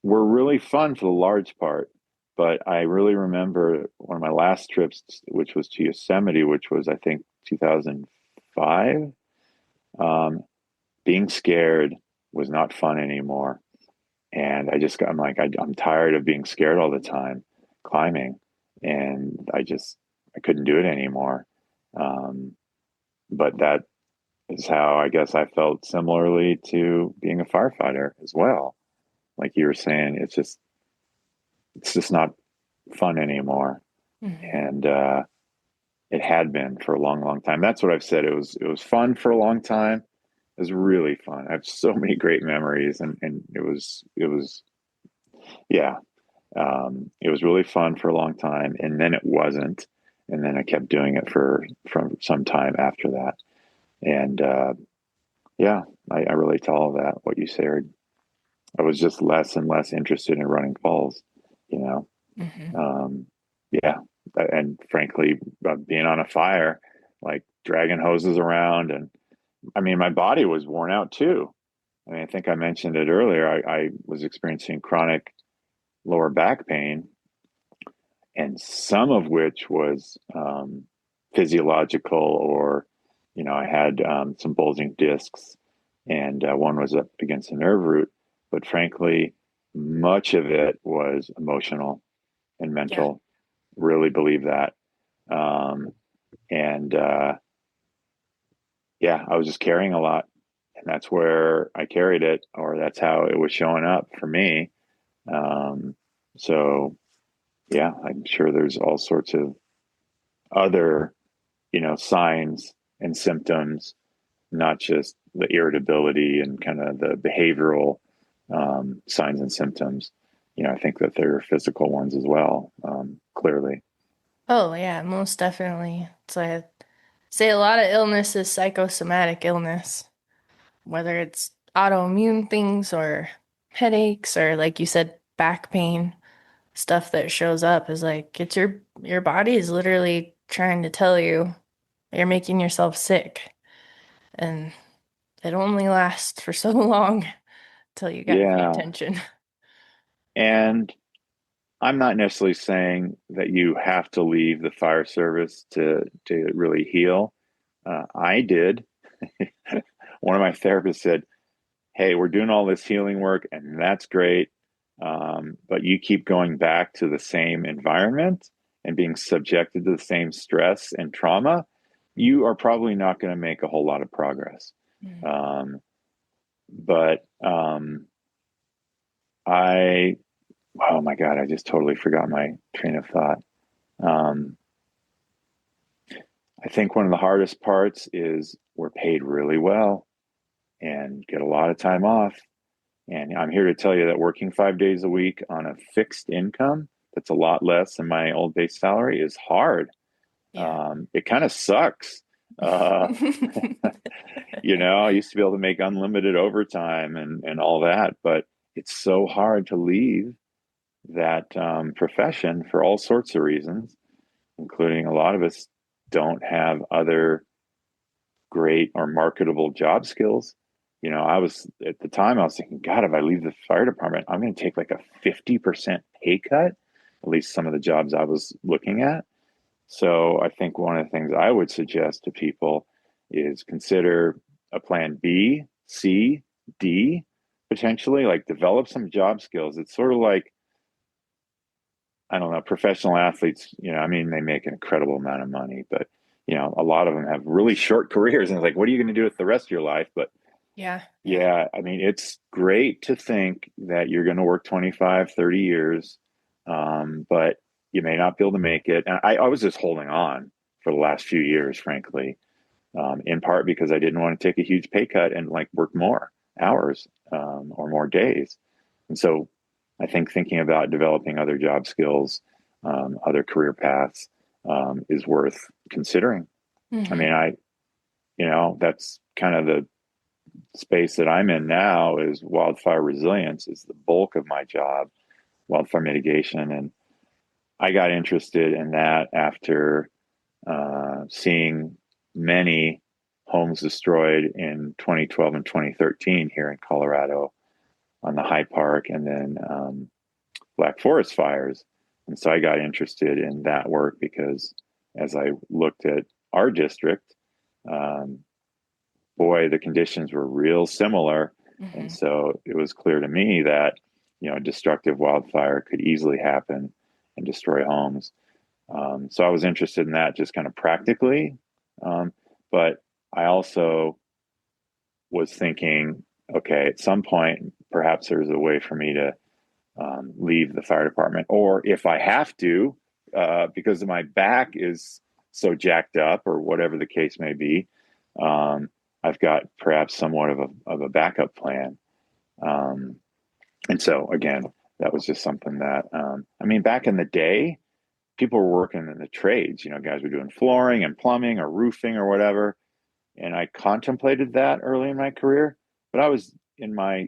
were really fun for the large part. But I really remember one of my last trips, which was to Yosemite, which was I think 2005. Um, Being scared was not fun anymore, and I'm like I'm tired of being scared all the time climbing, and I couldn't do it anymore. Um, but that is how I guess I felt similarly to being a firefighter as well. Like you were saying, it's just not fun anymore,
Mhm.
and it had been for a long, long time. That's what I've said. It was fun for a long time. It was really fun. I have so many great memories, and it was yeah, it was really fun for a long time, and then it wasn't, and then I kept doing it for from some time after that, and yeah, I relate to all of that. What you said, I was just less and less interested in running falls, you know.
Mhm.
Um, yeah, and frankly, being on a fire, like dragging hoses around, and I mean, my body was worn out too. I mean, I think I mentioned it earlier. I was experiencing chronic lower back pain, and some of which was physiological, or I had some bulging discs, and one was up against the nerve root. But frankly, much of it was emotional and
Yeah.
mental. Really believe that. Um, and yeah, I was just carrying a lot, and that's where I carried it, or that's how it was showing up for me. Um, so yeah, I'm sure there's all sorts of other, signs and symptoms, not just the irritability and kind of the behavioral signs and symptoms. I think that there are physical ones as well, clearly.
Oh, yeah, most definitely. So I say a lot of illness is psychosomatic illness, whether it's autoimmune things or headaches or like you said, back pain, stuff that shows up is like it's your body is literally trying to tell you you're making yourself sick. And it only lasts for so long till you gotta pay
Yeah.
attention.
And I'm not necessarily saying that you have to leave the fire service to really heal. I did. One of my therapists said, "Hey, we're doing all this healing work, and that's great, but you keep going back to the same environment and being subjected to the same stress and trauma, you are probably not going to make a whole lot of progress."
Mm.
Um, but I, oh my God, I just totally forgot my train of thought. Um, I think one of the hardest parts is we're paid really well and get a lot of time off. And I'm here to tell you that working 5 days a week on a fixed income that's a lot less than my old base salary is hard.
Yeah.
It kind of sucks. Uh, I used to be able to make unlimited overtime and all that, but it's so hard to leave that profession for all sorts of reasons, including a lot of us don't have other great or marketable job skills. I was at the time I was thinking, God, if I leave the fire department, I'm going to take like a 50% pay cut, at least some of the jobs I was looking at. So I think one of the things I would suggest to people is consider a plan B, C, D, potentially, like develop some job skills. It's sort of like, I don't know, professional athletes, I mean, they make an incredible amount of money, but a lot of them have really short careers, and it's like, what are you going to do with the rest of your life? But
Yeah, yeah.
yeah, I mean, it's great to think that you're going to work 25, 30 years. But you may not be able to make it. And I was just holding on for the last few years, frankly, in part because I didn't want to take a huge pay cut and like work more hours or more days. And so I think thinking about developing other job skills, other career paths is worth considering. I
Mm-hmm.
mean, that's kind of the space that I'm in now is wildfire resilience is the bulk of my job, wildfire mitigation. And I got interested in that after seeing many homes destroyed in 2012 and 2013 here in Colorado on the High Park and then Black Forest fires. And so I got interested in that work because as I looked at our district, um, boy, the conditions were real similar. And
Mm-hmm.
so it was clear to me that, a destructive wildfire could easily happen and destroy homes. So I was interested in that just kind of practically. But I also was thinking, okay, at some point, perhaps there's a way for me to leave the fire department, or if I have to, because my back is so jacked up, or whatever the case may be, I've got perhaps somewhat of a backup plan. Um, and so again, that was just something that I mean, back in the day, people were working in the trades. Guys were doing flooring and plumbing or roofing or whatever. And I contemplated that early in my career, but I was in my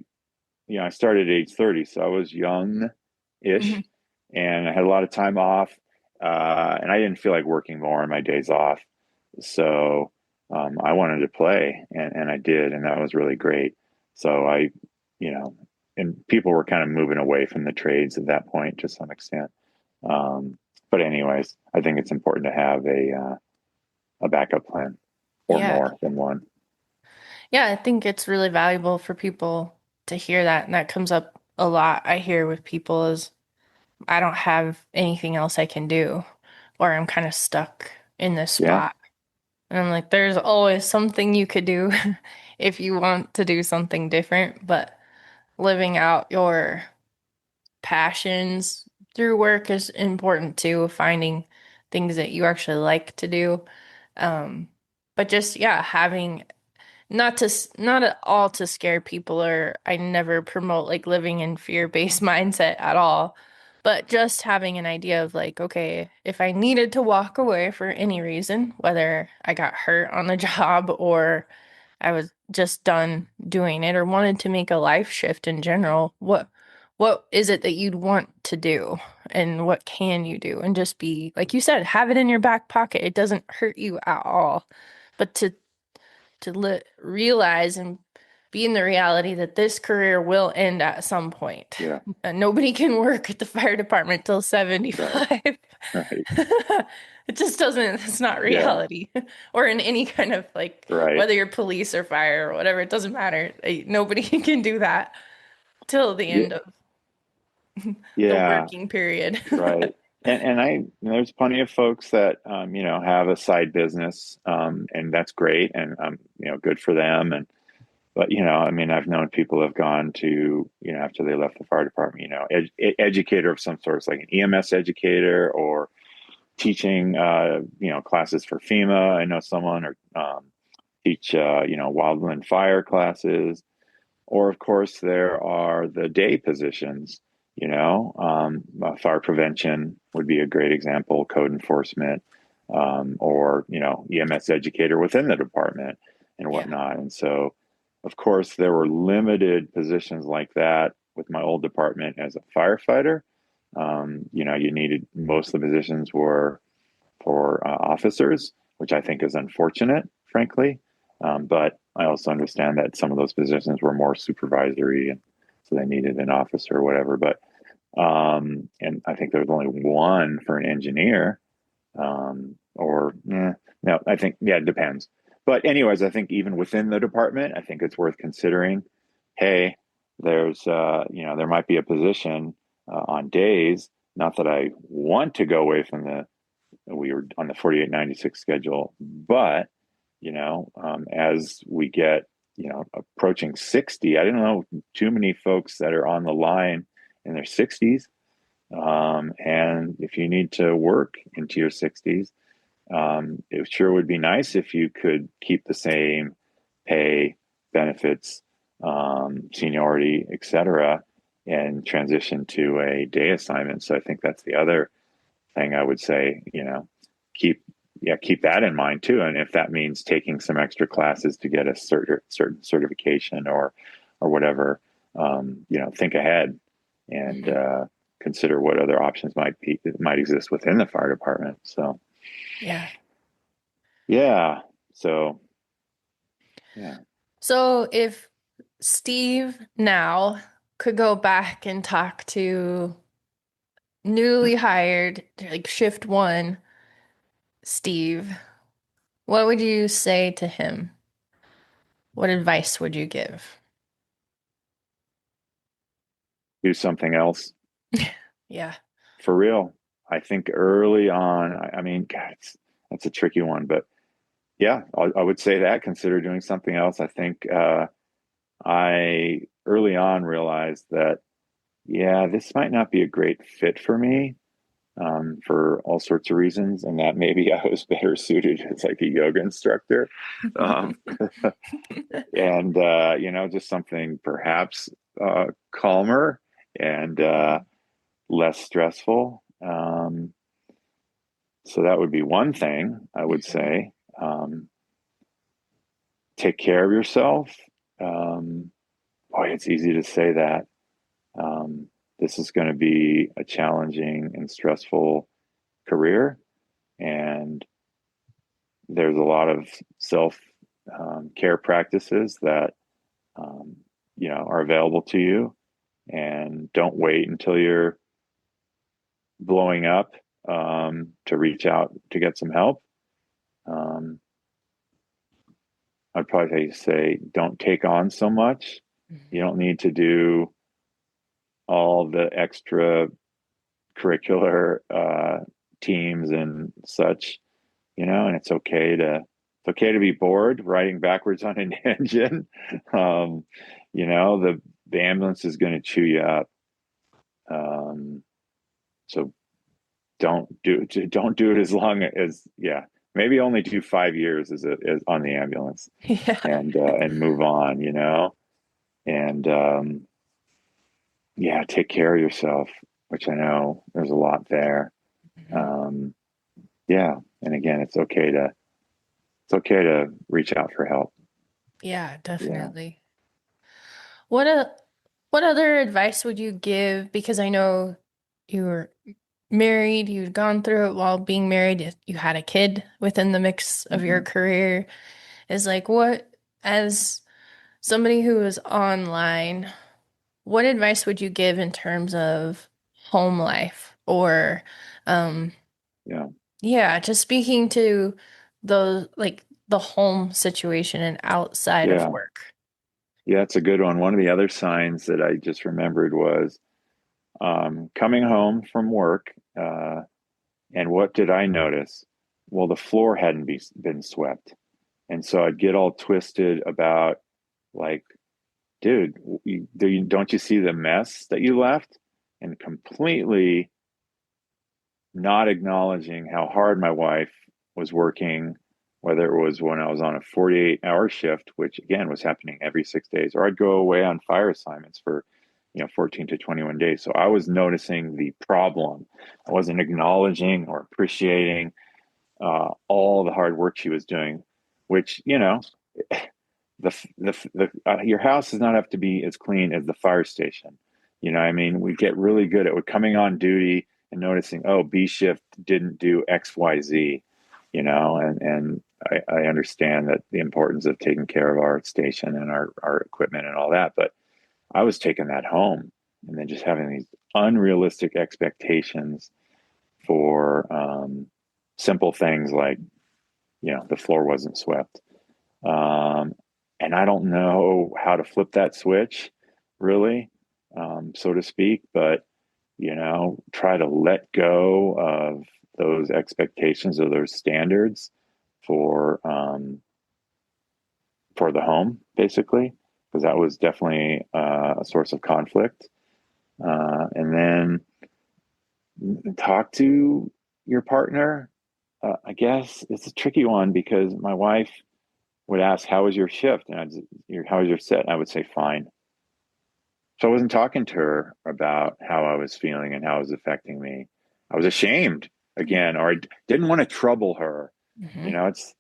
I started at age 30, so I was young
Mm-hmm.
ish and I had a lot of time off. And I didn't feel like working more on my days off. So I wanted to play and I did. And that was really great. So you know, and people were kind of moving away from the trades at that point to some extent. Um, but, anyways, I think it's important to have a backup plan or
Yeah.
more than one.
Yeah, I think it's really valuable for people to hear that. And that comes up a lot. I hear with people is I don't have anything else I can do, or I'm kind of stuck in this
Yeah.
spot. And I'm like, there's always something you could do if you want to do something different, but living out your passions through work is important too, finding things that you actually like to do. Um, but just, yeah, having not at all to scare people, or I never promote like living in fear-based mindset at all, but just having an idea of like, okay, if I needed to walk away for any reason, whether I got hurt on the job or I was just done doing it or wanted to make a life shift in general, what is it that you'd want to do and what can you do? And just be, like you said, have it in your back pocket. It doesn't hurt you at all. But to realize and be in the reality that this career will end at some point.
Yeah.
Nobody can work at the fire department till
Right.
75.
Right.
It just doesn't, it's not
Yeah.
reality. Or in any kind of like,
Right.
whether you're police or fire or whatever, it doesn't matter. Nobody can do that till the
Yeah.
end of the
Yeah.
working period.
Right. There's plenty of folks that, have a side business, and that's great. And, good for them. But, I mean, I've known people have gone to, after they left the fire department, educator of some sort, like an EMS educator or teaching, classes for FEMA. I know someone or, teach, wildland fire classes. Or, of course, there are the day positions, fire prevention would be a great example, code enforcement, or, EMS educator within the department and
Yeah.
whatnot. And so, of course, there were limited positions like that with my old department as a firefighter. You needed most of the positions were for officers, which I think is unfortunate, frankly. But I also understand that some of those positions were more supervisory, and so they needed an officer or whatever. But and I think there was only one for an engineer, no, I think it depends. But anyways, I think even within the department, I think it's worth considering. Hey, there's there might be a position on days. Not that I want to go away from we were on the 4896 schedule, but as we get approaching 60, I don't know too many folks that are on the line in their 60s, And if you need to work into your 60s, it sure would be nice if you could keep the same pay, benefits, seniority, etc., and transition to a day assignment. So I think that's the other thing I would say, keep keep that in mind too. And if that means taking some extra classes to get a certain certification or whatever, think ahead and
Mhm.
consider what other options might exist within the fire department. So
Yeah.
yeah, so yeah.
So if Steve now could go back and talk to newly hired, like shift one, Steve, what would you say to him? What advice would you give?
Do something else
Yeah.
for real. I think early on, I mean, God, that's a tricky one, but yeah, I would say that consider doing something else. I think I early on realized that, yeah, this might not be a great fit for me for all sorts of reasons, and that maybe I was better suited as like a yoga instructor. Um, and, just something perhaps calmer and less stressful. So that would be one thing I would
Mhm.
say. Um, take care of yourself. Um, Boy, it's easy to say that. Um, this is going to be a challenging and stressful career, and there's a lot of self care practices that um, are available to you. And don't wait until you're blowing up to reach out to get some help. Um, I'd probably say don't take on so much. You don't need to do all the extra curricular teams and such, and it's okay to be bored riding backwards on an engine. um, the ambulance is going to chew you up. Um, so don't do it as long as, yeah, maybe only do 5 years as on the ambulance
Yeah.
and move on, and yeah, take care of yourself, which I know there's a lot there.
Mhm.
Um, yeah, and again, it's okay to reach out for help.
Yeah,
Yeah.
definitely. What a what other advice would you give? Because I know you were married, you'd gone through it while being married, you had a kid within the mix of your
Hmm.
career. Is like what, as somebody who is online, what advice would you give in terms of home life or um
Yeah.
yeah, just speaking to the home situation and outside of
Yeah.
work.
Yeah, it's a good one. One of the other signs that I just remembered was coming home from work. And what did I notice? Well, the floor hadn't been swept. And so I'd get all twisted about, like, dude, don't you see the mess that you left? And completely not acknowledging how hard my wife was working, whether it was when I was on a 48-hour shift, which again was happening every 6 days, or I'd go away on fire assignments for 14 to 21 days. So I was noticing the problem. I wasn't acknowledging or appreciating all the hard work she was doing, which, your house does not have to be as clean as the fire station. I mean, we get really good at coming on duty and noticing, oh, B shift didn't do XYZ, and I understand that the importance of taking care of our station and our equipment and all that. But I was taking that home and then just having these unrealistic expectations for simple things like, the floor wasn't swept. Um, and I don't know how to flip that switch, really, so to speak, but, try to let go of those expectations or those standards for, for the home, basically, because that was definitely a source of conflict. And then talk to your partner. I guess it's a tricky one because my wife would ask, "How was your shift?" And "How was your set?" And I would say, "Fine." So I wasn't talking to her about how I was feeling and how it was affecting me. I was ashamed again, or I didn't want to trouble her.
Mm-hmm.
It's,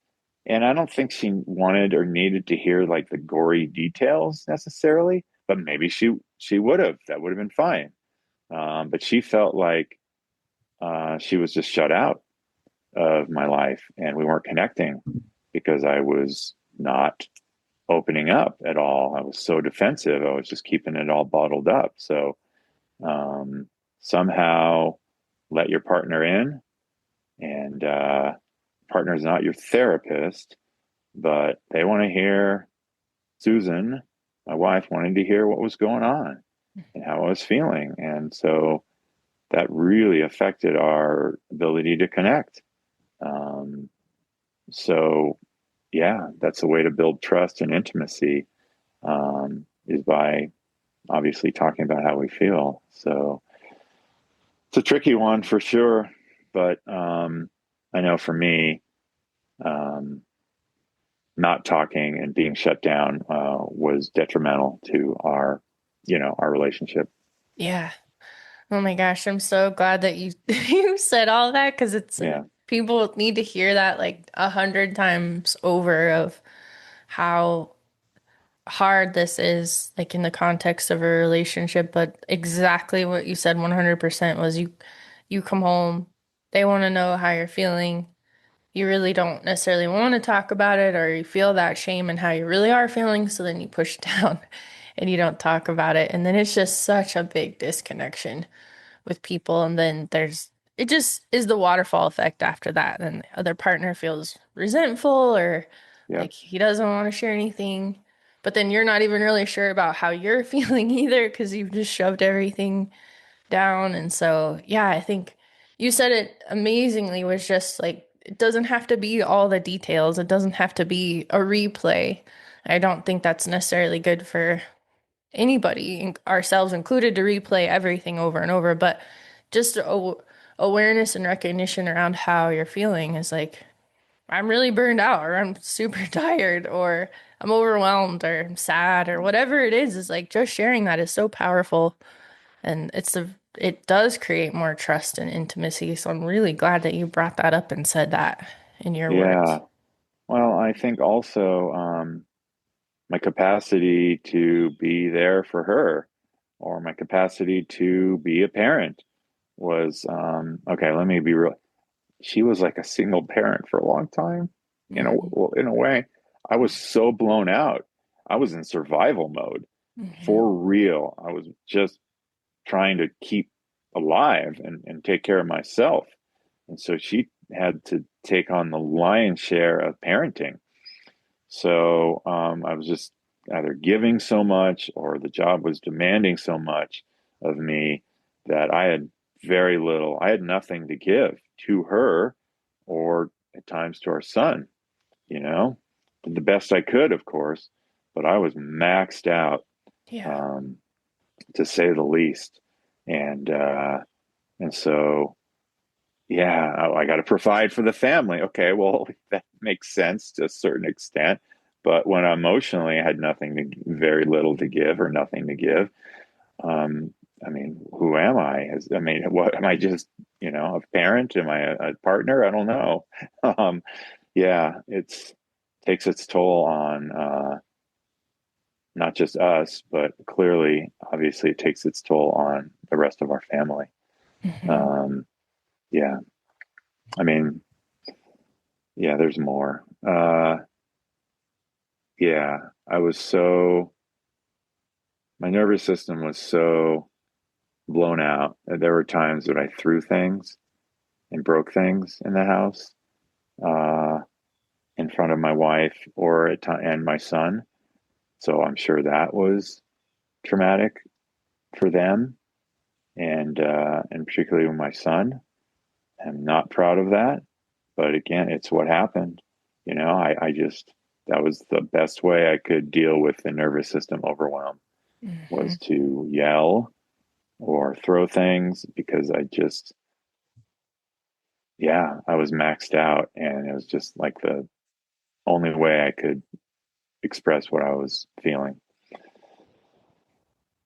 and I don't think she wanted or needed to hear like the gory details necessarily, but maybe she would have. That would have been fine. But she felt like she was just shut out of my life, and we weren't connecting because I was not opening up at all. I was so defensive. I was just keeping it all bottled up. So um, somehow let your partner in, and partner is not your therapist, but they want to hear Susan, my wife, wanted to hear what was going on and how I was feeling. And so that really affected our ability to connect. Um, so, yeah, that's a way to build trust and intimacy, is by obviously talking about how we feel. So it's a tricky one for sure. But I know for me, um, not talking and being shut down was detrimental to our relationship.
Yeah. Oh my gosh, I'm so glad that you you said all that because it's
Yeah,
people need to hear that like 100 times over of how hard this is, like in the context of a relationship. But exactly what you said 100% was you come home, they want to know how you're feeling. You really don't necessarily want to talk about it, or you feel that shame and how you really are feeling, so then you push it down and you don't talk about it. And then it's just such a big disconnection with people. And then it just is the waterfall effect after that. And the other partner feels resentful or
yeah,
like he doesn't want to share anything. But then you're not even really sure about how you're feeling either because you've just shoved everything down. And so, yeah, I think you said it amazingly was just like, it doesn't have to be all the details. It doesn't have to be a replay. I don't think that's necessarily good for anybody, ourselves included, to replay everything over and over, but just awareness and recognition around how you're feeling is like, I'm really burned out, or I'm super tired, or I'm overwhelmed, or I'm sad, or whatever it is like just sharing that is so powerful. And it does create more trust and intimacy. So I'm really glad that you brought that up and said that in your words.
yeah. Well, I think also my capacity to be there for her, or my capacity to be a parent, was okay. Let me be real. She was like a single parent for a long time.
Hmm.
Well, in a way, I was so blown out. I was in survival mode
Hmm.
for real. I was just trying to keep alive and take care of myself. And so she had to take on the lion's share of parenting. So I was just either giving so much, or the job was demanding so much of me that I had very little, I had nothing to give to her, or at times to our son, you know, did the best I could, of course, but I was maxed out,
Yeah.
um, to say the least. And, uh, and so, yeah, I got to provide for the family. Okay, well, that makes sense to a certain extent. But when emotionally I had nothing to, very little to give, or nothing to give, um, I mean, who am I? I mean, what am I, just, a parent? Am I a partner? I don't know. Um, yeah, it's takes its toll on not just us, but clearly, obviously, it takes its toll on the rest of our family.
Hmm.
Um, yeah, I mean, yeah, there's more. Yeah, I was so, my nervous system was so blown out. There were times that I threw things and broke things in the house, uh, in front of my wife, or and my son. So I'm sure that was traumatic for them, and particularly with my son. I'm not proud of that, but again, it's what happened. I just, that was the best way I could deal with the nervous system overwhelm,
Hmm.
was to yell or throw things, because I just yeah, I was maxed out, and it was just like the only way I could express what I was feeling.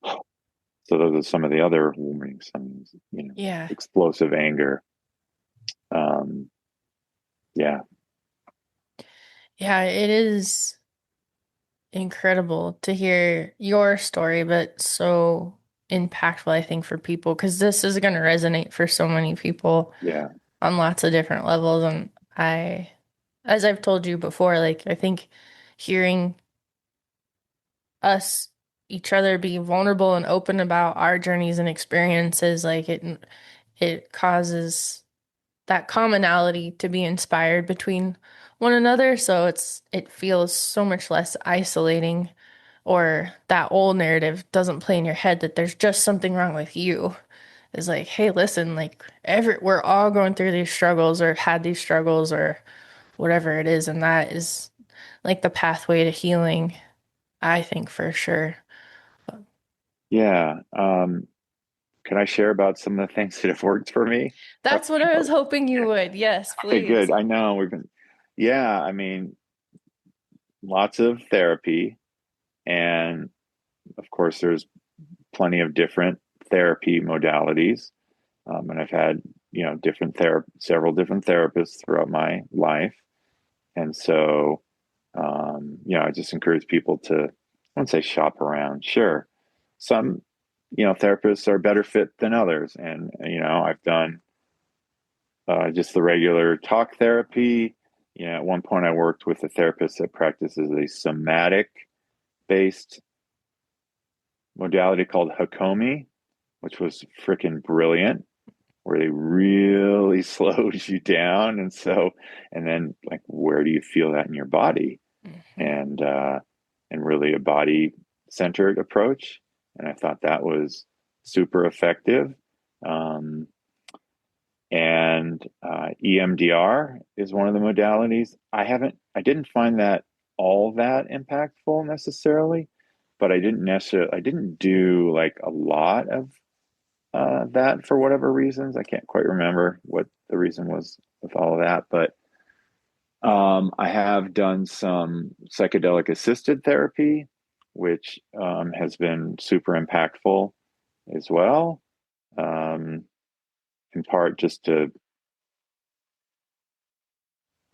So those are some of the other warnings, some,
Yeah.
explosive anger. Um, yeah,
Yeah, it is incredible to hear your story, but so impactful, I think, for people because this is going to resonate for so many people
yeah,
on lots of different levels. And I, as I've told you before, like, I think hearing us, each other be vulnerable and open about our journeys and experiences, like, it causes that commonality to be inspired between one another. So it feels so much less isolating, or that old narrative doesn't play in your head that there's just something wrong with you. It's like, hey, listen, like we're all going through these struggles or had these struggles or whatever it is, and that is like the pathway to healing, I think for sure.
yeah. Can I share about some of the things that have worked for me?
That's what I was hoping you would. Yes,
Okay, good.
please.
I know yeah, I mean, lots of therapy. And of course, there's plenty of different therapy modalities. And I've had, several different therapists throughout my life. And so, I just encourage people to, I wouldn't say shop around. Sure. Some, therapists are better fit than others. And, I've done just the regular talk therapy. At one point I worked with a therapist that practices a somatic based modality called Hakomi, which was freaking brilliant, where they really slowed you down. And then like, where do you feel that in your body?
Mhm.
And really a body centered approach. And I thought that was super effective. Um, and EMDR is one of the modalities. I didn't find that all that impactful necessarily, but I didn't do like a lot of that for whatever reasons. I can't quite remember what the reason was with all of that, but I have done some psychedelic assisted therapy, which has been super impactful as well. Um, in part, just to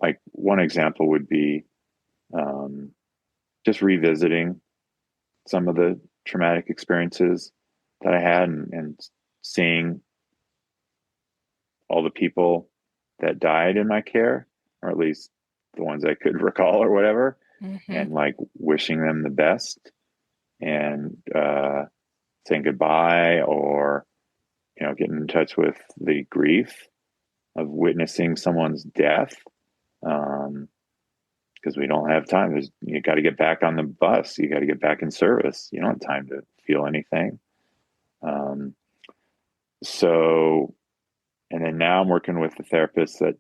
like one example would be um, just revisiting some of the traumatic experiences that I had, and seeing all the people that died in my care, or at least the ones I could recall or whatever,
Mhm.
and like wishing them the best, and saying goodbye, or getting in touch with the grief of witnessing someone's death. Um, because we don't have time. You got to get back on the bus. You got to get back in service. You don't have time to feel anything. Um, so, and then now I'm working with a therapist that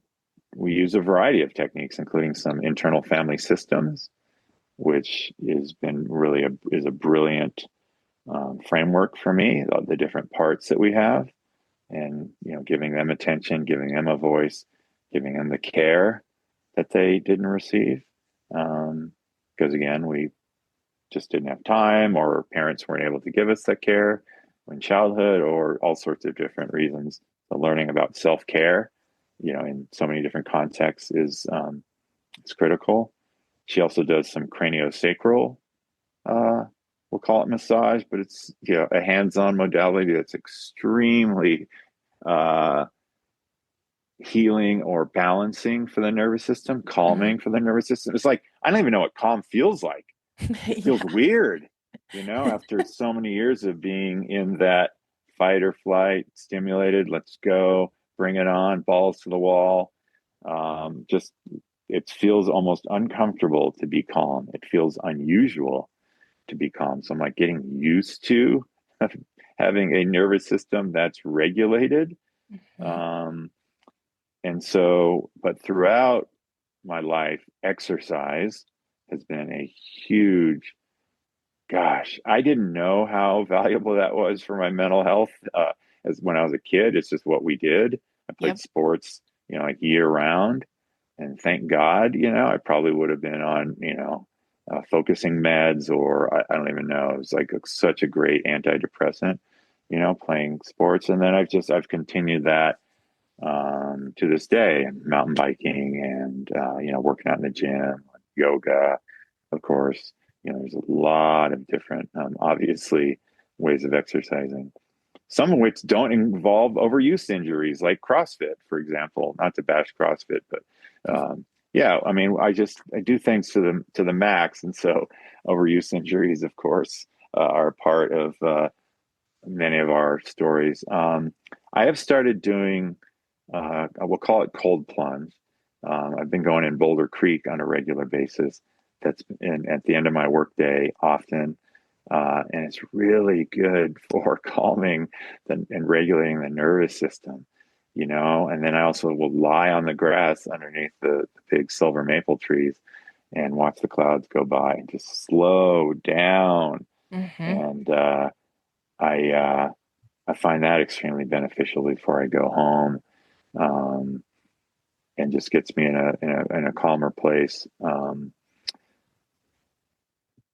we use a variety of techniques, including some internal family systems, which has been really is a brilliant framework for me. The different parts that we have, and giving them attention, giving them a voice, giving them the care that they didn't receive. Because again, we just didn't have time, or parents weren't able to give us that care in childhood, or all sorts of different reasons. So learning about self-care, in so many different contexts is critical. She also does some craniosacral, uh, we'll call it massage, but it's a hands-on modality that's extremely uh, healing or balancing for the nervous system,
Mhm.
calming for the nervous system. It's like I don't even know what calm feels like. It feels
Yeah.
weird, after so many years of being in that fight or flight, stimulated, let's go, bring it on, balls to the wall. Just it feels almost uncomfortable to be calm. It feels unusual to be calm. So I'm like getting used to having a nervous system that's regulated.
Mhm.
Um, and so, but throughout my life, exercise has been a huge, gosh, I didn't know how valuable that was for my mental health as when I was a kid. It's just what we did. I played
Yep.
sports, like year round. And thank God, I probably would have been on, focusing meds, or I don't even know. It was like such a great antidepressant, playing sports. And then I've continued that to this day, mountain biking and, working out in the gym, yoga, of course. There's a lot of different, obviously, ways of exercising, some of which don't involve overuse injuries, like CrossFit, for example. Not to bash CrossFit, but yeah, I mean, I do things to the max, and so overuse injuries, of course, are a part of many of our stories. I have started doing, we'll call it cold plunge. I've been going in Boulder Creek on a regular basis. That's at the end of my workday often. And it's really good for calming and regulating the nervous system, And then I also will lie on the grass underneath the big silver maple trees and watch the clouds go by and just slow down.
Mm-hmm.
And I I find that extremely beneficial before I go home, um, and just gets me in a calmer place.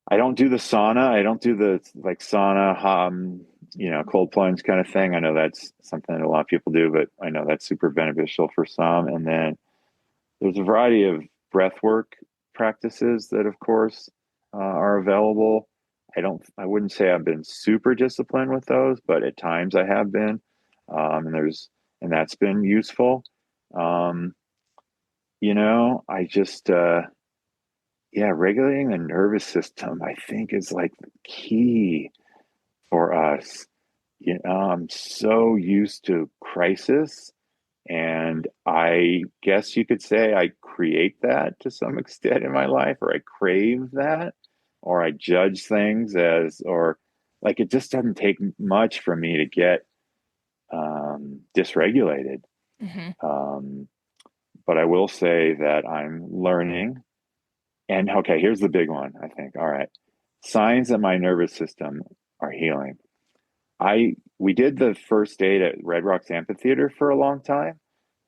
I don't do the sauna. I don't do the like sauna, cold plunge kind of thing. I know that's something that a lot of people do, but I know that's super beneficial for some. And then there's a variety of breath work practices that, of course, are available. I wouldn't say I've been super disciplined with those, but at times I have been. And that's been useful. Um, I just, yeah, regulating the nervous system, I think, is like the key for us. I'm so used to crisis, and I guess you could say I create that to some extent in my life, or I crave that, or I judge things or like it just doesn't take much for me to get dysregulated.
Mm-hmm.
Um, but I will say that I'm learning. And okay, here's the big one, I think. All right. Signs that my nervous system are healing. We did the first date at Red Rocks Amphitheater for a long time,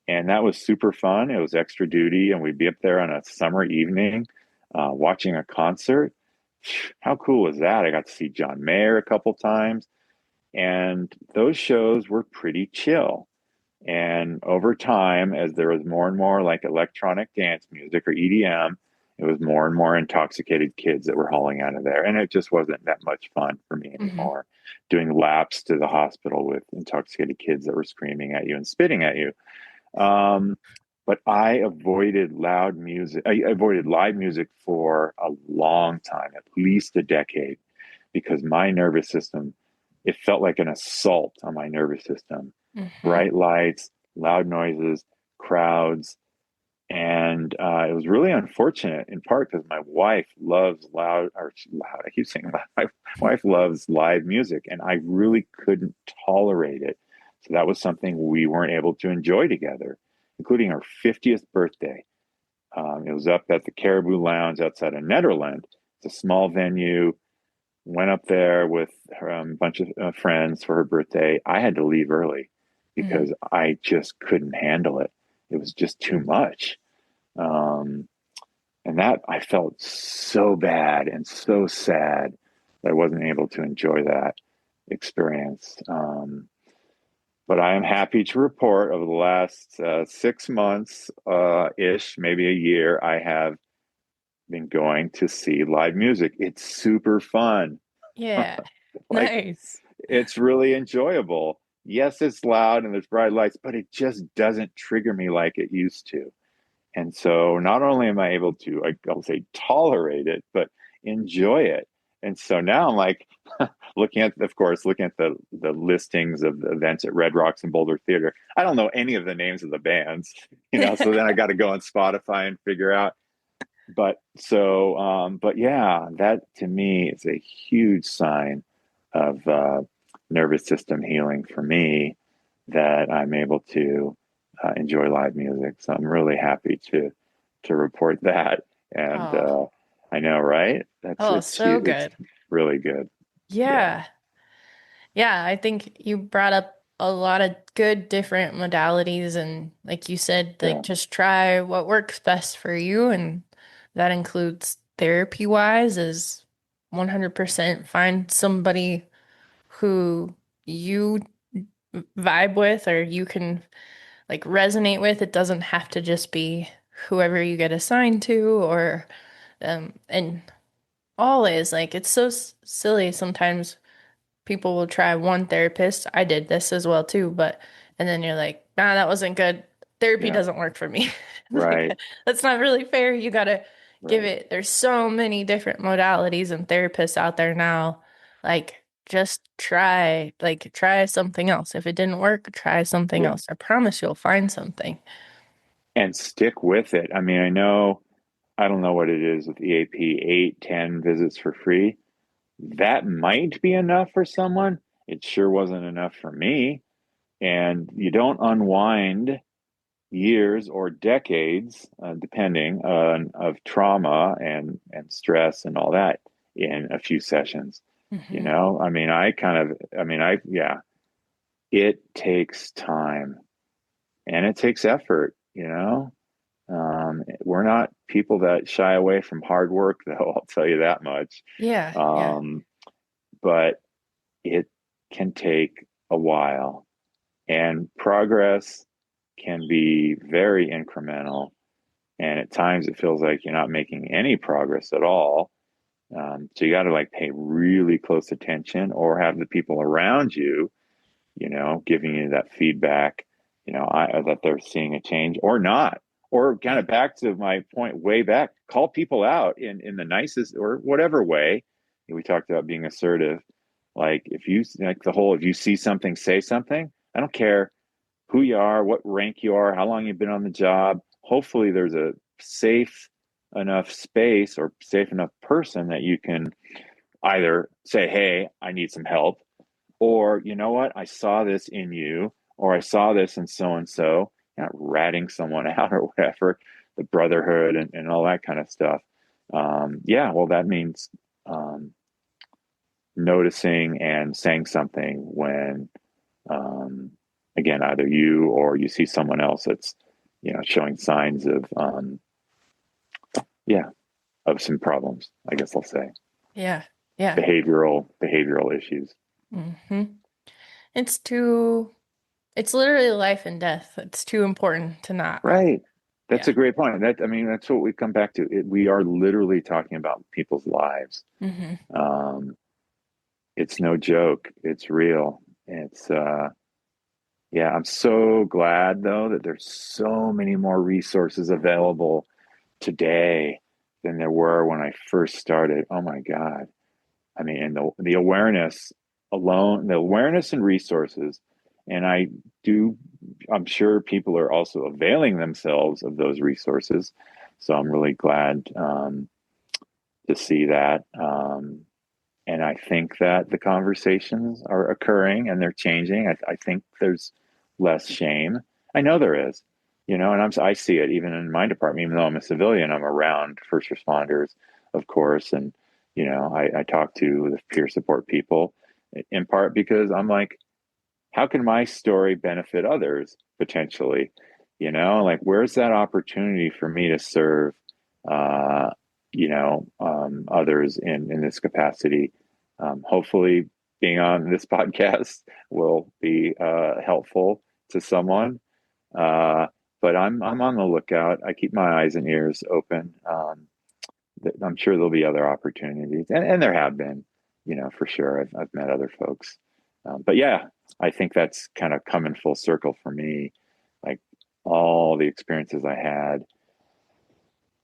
and that was super fun. It was extra duty, and we'd be up there on a summer evening, watching a concert. How cool was that? I got to see John Mayer a couple times, and those shows were pretty chill. And over time, as there was more and more like electronic dance music or EDM, it was more and more intoxicated kids that were hauling out of there. And it just wasn't that much fun for me
Mm-hmm.
anymore, doing laps to the hospital with intoxicated kids that were screaming at you and spitting at you. Um, but I avoided loud music. I avoided live music for a long time, at least a decade, because my nervous system, it felt like an assault on my nervous system.
Mm-hmm.
Bright lights, loud noises, crowds. And it was really unfortunate, in part because my wife loves loud. I keep saying loud. My wife loves live music, and I really couldn't tolerate it. So that was something we weren't able to enjoy together, including our 50th birthday. It was up at the Caribou Lounge outside of Nederland. It's a small venue. Went up there with a bunch of friends for her birthday. I had to leave early
Mm-hmm.
because I just couldn't handle it. It was just too much. Um, and that I felt so bad and so sad that I wasn't able to enjoy that experience. But I am happy to report over the last 6 months ish, maybe a year, I have been going to see live music. It's super fun.
Yeah.
Like,
Nice.
it's really enjoyable. Yes, it's loud and there's bright lights, but it just doesn't trigger me like it used to. And so not only am I able to, I'll say, tolerate it, but enjoy it. And so now I'm like looking at the listings of the events at Red Rocks and Boulder Theater. I don't know any of the names of the bands, so then I got to go on Spotify and figure out. But yeah, that to me is a huge sign of nervous system healing for me, that I'm able to enjoy live music. So I'm really happy to report that. And
Oh,
I know, right?
oh, so
It's
good.
really good. Yeah.
Yeah. Yeah, I think you brought up a lot of good different modalities, and like you said, like
Yeah,
just try what works best for you, and that includes therapy wise is 100% find somebody who you vibe with or you can like resonate with. It doesn't have to just be whoever you get assigned to or and always like it's so silly sometimes people will try one therapist. I did this as well too, but and then you're like, nah, that wasn't good. Therapy
yeah,
doesn't work for me.
right,
Like that's not really fair. You gotta give
right.
it. There's so many different modalities and therapists out there now. Like just try something else. If it didn't work, try something
Yeah,
else. I promise you'll find something.
and stick with it. I mean, I know I don't know what it is with EAP, 8, 10 visits for free. That might be enough for someone. It sure wasn't enough for me. And you don't unwind years or decades, depending on of trauma and stress and all that in a few sessions. You
Hmm.
know, I mean, yeah, it takes time and it takes effort. We're not people that shy away from hard work, though. I'll tell you that much.
Yeah, yeah,
Um, but it can take a while, and progress can be very incremental. And at times it feels like you're not making any progress at all. So you got to like pay really close attention or have the people around you, giving you that feedback, that they're seeing a change or not. Or kind
yeah,
of back to my point way back, call people out in the nicest or whatever way. We talked about being assertive. Like if you like the whole, if you see something, say something. I don't care who you are, what rank you are, how long you've been on the job. Hopefully, there's a safe enough space or safe enough person that you can either say, "Hey, I need some help," or you know what, I saw this in you, or I saw this in so and so. Not ratting someone out or whatever, the brotherhood and all that kind of stuff. Yeah, well, that means um, noticing and saying something when um, again, either you or you see someone else that's, showing signs of, yeah, of some problems, I guess I'll say
yeah, yeah.
behavioral issues.
Hmm. It's too, it's literally life and death. It's too important to not.
Right. That's
Yeah.
a great point. I mean, that's what we come back to. We are literally talking about people's lives.
Hmm.
Um, it's no joke. It's real. It's, yeah, I'm so glad though that there's so many more resources available today than there were when I first started. Oh my God. I mean, and the awareness alone, the awareness and resources, and I'm sure people are also availing themselves of those resources. So I'm really glad to see that. And I think that the conversations are occurring and they're changing. I think there's less shame. I know there is, and I see it even in my department. Even though I'm a civilian, I'm around first responders, of course, and I talk to the peer support people in part because I'm like, how can my story benefit others potentially? Like where's that opportunity for me to serve, uh, others in this capacity? Hopefully, being on this podcast will be helpful to someone. Uh, but I'm on the lookout. I keep my eyes and ears open. I'm sure there'll be other opportunities, and there have been, for sure. I've met other folks, but yeah, I think that's kind of coming full circle for me. Like all the experiences I had,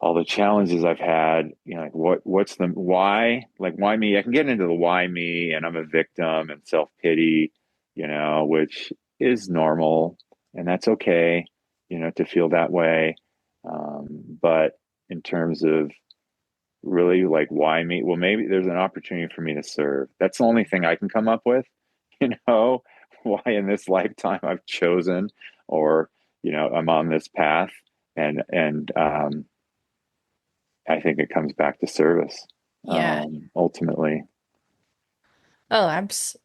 all the challenges I've had, like what's the why? Like why me? I can get into the why me, and I'm a victim and self pity, which is normal, and that's okay, to feel that way. But in terms of really like why me, well maybe there's an opportunity for me to serve. That's the only thing I can come up with. you know why in this lifetime I've chosen, or I'm on this path, and I think it comes back to service,
Yeah.
ultimately.
Oh,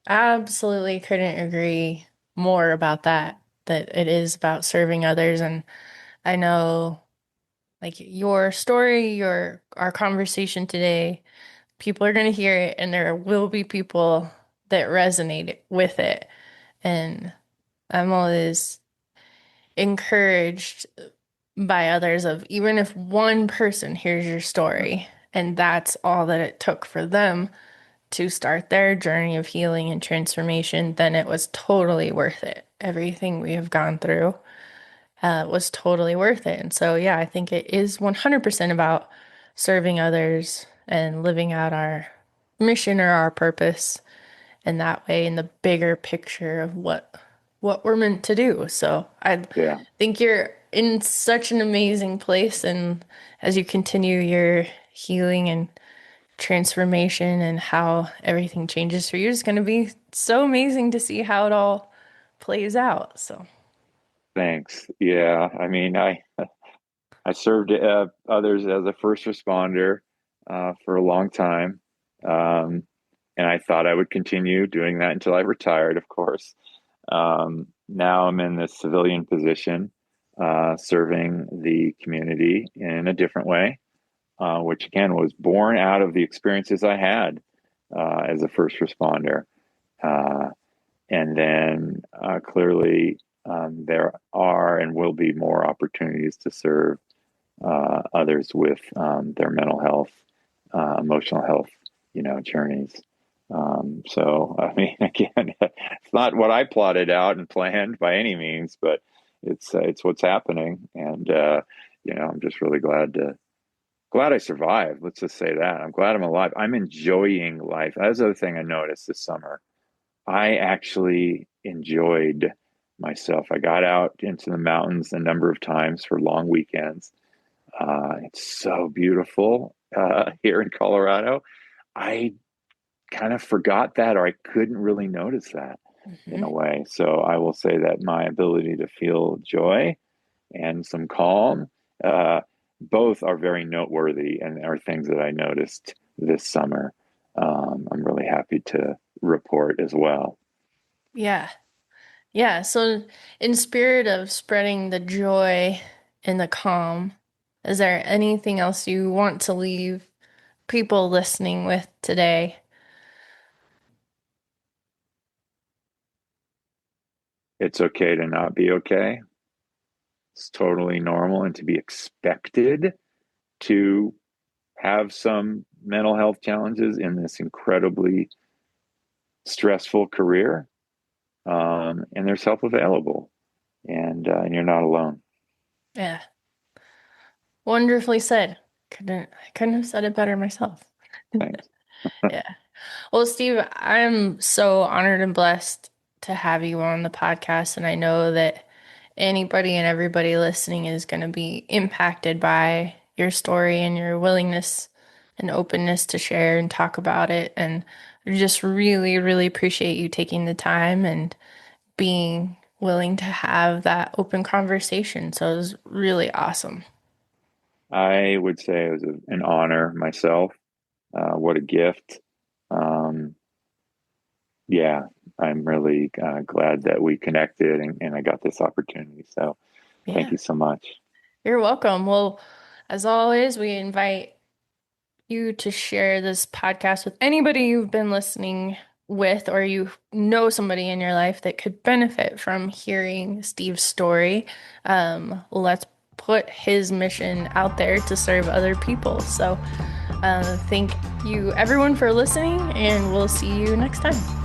absolutely couldn't agree more about that it is about serving others. And I know like your story, our conversation today, people are going to hear it and there will be people that resonate with it. And I'm always encouraged by others of even if one person hears your story and that's all that it took for them to start their journey of healing and transformation, then it was totally worth it. Everything we have gone through was totally worth it. And so, yeah, I think it is 100% about serving others and living out our mission or our purpose in that way in the bigger picture of what we're meant to do. So I
Yeah.
think you're in such an amazing place, and as you continue your healing and transformation and how everything changes for you, it's going to be so amazing to see how it all plays out. So,
Thanks. Yeah. I mean, I served others as a first responder for a long time. Um, and I thought I would continue doing that until I retired, of course. Now I'm in this civilian position, serving the community in a different way, which again was born out of the experiences I had as a first responder. Uh, and then clearly, there are and will be more opportunities to serve others with their mental health, emotional health, journeys. So, I mean, again, it's not what I plotted out and planned by any means, but it's what's happening, and I'm just really glad I survived. Let's just say that I'm glad I'm alive. I'm enjoying life. That's the other thing I noticed this summer. I actually enjoyed myself. I got out into the mountains a number of times for long weekends. It's so beautiful here in Colorado. I kind of forgot that, or I couldn't really notice that in a
mhm.
way. So I will say that my ability to feel joy and some calm, uh, both are very noteworthy and are things that I noticed this summer. I'm really happy to report as well.
Yeah. Yeah. So, in spirit of spreading the joy and the calm, is there anything else you want to leave people listening with today?
It's okay to not be okay. It's totally normal and to be expected to have some mental health challenges in this incredibly stressful career. And there's help available, and you're not alone.
Yeah. Wonderfully said. I couldn't have said it better myself.
Thanks.
Yeah. Well, Steve, I'm so honored and blessed to have you on the podcast, and I know that anybody and everybody listening is going to be impacted by your story and your willingness and openness to share and talk about it. And I just really, really appreciate you taking the time and being willing to have that open conversation. So it was really awesome.
I would say it was an honor myself. What a gift. Um, yeah, I'm really glad that we connected and I got this opportunity. So thank
Yeah,
you so much.
you're welcome. Well, as always, we invite you to share this podcast with anybody you've been listening with, or you know somebody in your life that could benefit from hearing Steve's story. Let's put his mission out there to serve other people. So, thank you everyone for listening, and we'll see you next time.